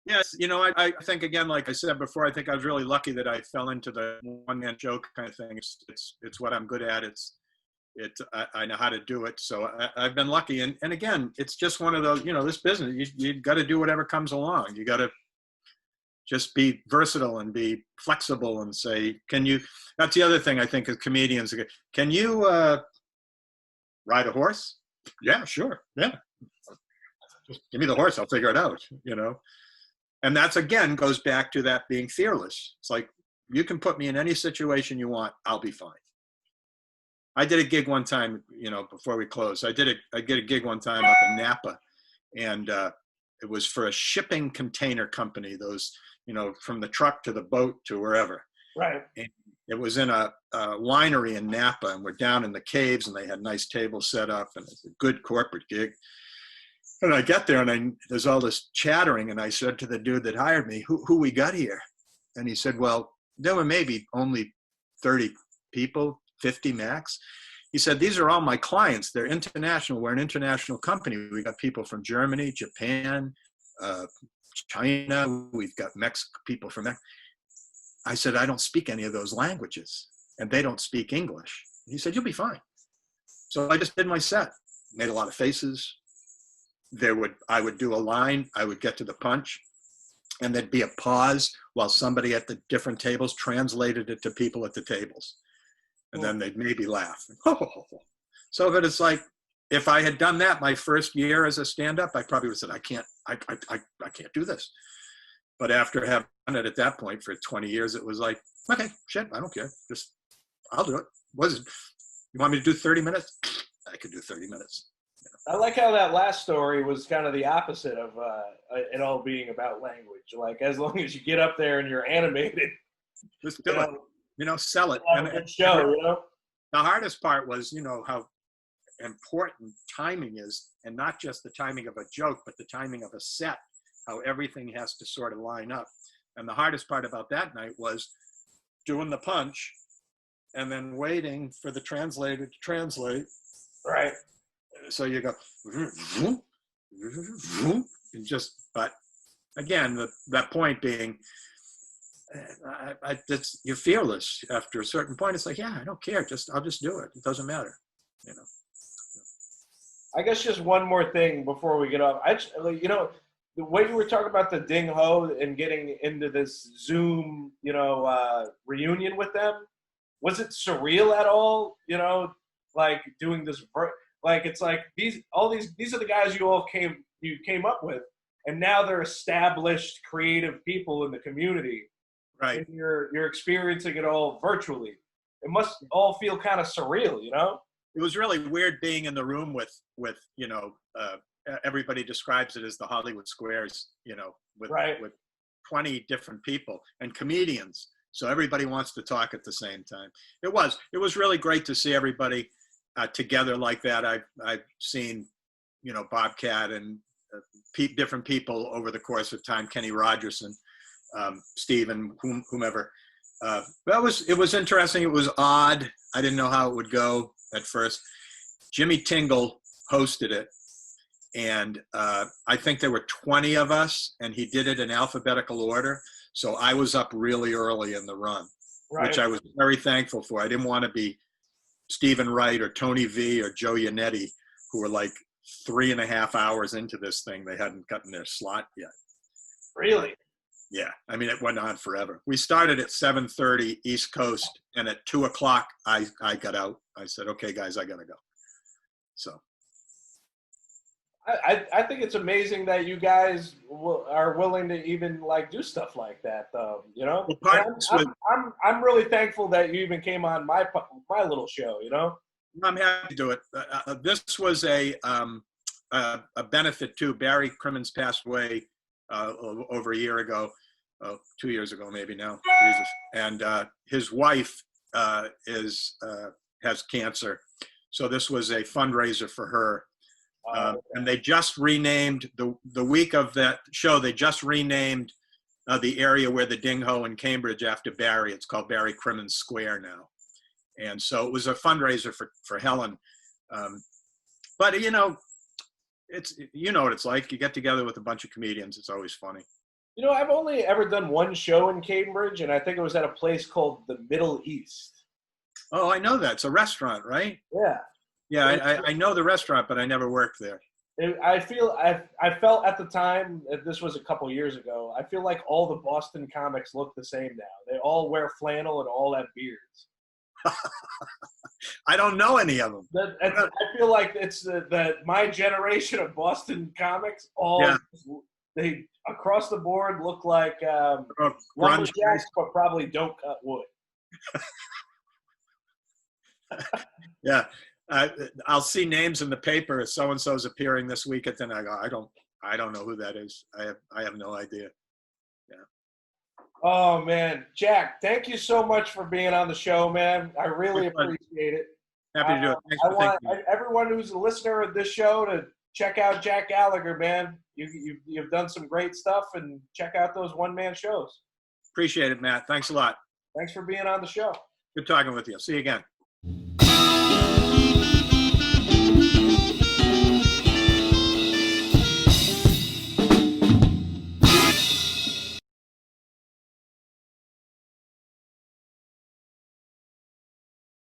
Yes, I think, again, like I said before, I think I was really lucky that I fell into the one-man joke kind of thing. It's what I'm good at. I know how to do it. So I've been lucky. And again, it's just one of those, this business, you got to do whatever comes along. You got to just be versatile and be flexible and say, that's the other thing I think of comedians. Can you ride a horse? Yeah, sure. Yeah. Just give me the horse. I'll figure it out, And that's, again, goes back to that being fearless. It's like, you can put me in any situation you want. I'll be fine. I did a gig one time, before we close. I did a gig one time up in Napa, and it was for a shipping container company, those, from the truck to the boat to wherever. Right. And it was in a winery in Napa, and we're down in the caves, and they had nice tables set up, and it's a good corporate gig. And I get there, and there's all this chattering, and I said to the dude that hired me, who we got here? And he said, well, there were maybe only 30 people, 50 max. He said, these are all my clients. They're international. We're an international company. We got people from Germany, Japan, China. We've got people from Mexico. I said, I don't speak any of those languages, and they don't speak English. He said, you'll be fine. So I just did my set, made a lot of faces. I would do a line, I would get to the punch, and there'd be a pause while somebody at the different tables translated it to people at the tables. And then they'd maybe laugh. So, but it's like, if I had done that my first year as a stand-up, I probably would have said, I can't do this. But after having done it at that point for 20 years, it was like, okay, shit, I don't care. Just, I'll do it. You want me to do 30 minutes? I could do 30 minutes. I like how that last story was kind of the opposite of it all being about language. Like, as long as you get up there and you're animated, just do it. Sell it. Have a good show. The hardest part was, how important timing is, and not just the timing of a joke, but the timing of a set, how everything has to sort of line up. And the hardest part about that night was doing the punch and then waiting for the translator to translate. Right. So you go, and but again, that point being, you're fearless after a certain point. It's like, yeah, I don't care. I'll just do it. It doesn't matter. I guess just one more thing before we get off. The way you were talking about the Ding Ho and getting into this Zoom, reunion with them, was it surreal at all? Like doing this, like it's like these are the guys you came up with, and now they're established creative people in the community, right? And you're experiencing it all virtually. It must all feel kind of surreal, It was really weird being in the room with everybody describes it as the Hollywood Squares, with 20 different people and comedians. So everybody wants to talk at the same time. It was really great to see everybody together like that. I've seen, Bobcat and different people over the course of time, Kenny Rogers and Steve and whomever. It was interesting. It was odd. I didn't know how it would go at first. Jimmy Tingle hosted it, and I think there were 20 of us, and he did it in alphabetical order. So I was up really early in the run, which I was very thankful for. I didn't want to be Stephen Wright or Tony V or Joe Yannetti, who were like 3.5 hours into this thing. They hadn't gotten their slot yet. Really? Yeah. I mean, it went on forever. We started at 7:30 East Coast, and at 2:00, I got out. I said, okay, guys, I got to go. So. I think it's amazing that you guys are willing to even do stuff like that, though. I'm really thankful that you even came on my little show. I'm happy to do it. This was a benefit too. Barry Crimmins passed away over a year ago, 2 years ago maybe now. Jesus. And his wife has cancer, so this was a fundraiser for her. And they just renamed the week of that show. They just renamed the area where the Ding Ho in Cambridge after Barry. It's called Barry Crimmins Square now. And so it was a fundraiser for Helen. But it's what it's like. You get together with a bunch of comedians. It's always funny. I've only ever done one show in Cambridge, and I think it was at a place called the Middle East. Oh, I know that. It's a restaurant, right? Yeah. Yeah, I know the restaurant, but I never worked there. I felt at the time, this was a couple years ago, I feel like all the Boston comics look the same now. They all wear flannel and all have beards. I don't know any of them. I feel like it's that my generation of Boston comics, they across the board look like lumberjacks, but probably don't cut wood. Yeah. I'll see names in the paper. So and so's appearing this week, and then I go, I don't know who that is. I have no idea. Yeah. Oh man, Jack, thank you so much for being on the show, man. I really appreciate it. Happy to do it. Thanks I want everyone who's a listener of this show to check out Jack Gallagher, man. You've done some great stuff, and check out those one-man shows. Appreciate it, Matt. Thanks a lot. Thanks for being on the show. Good talking with you. See you again.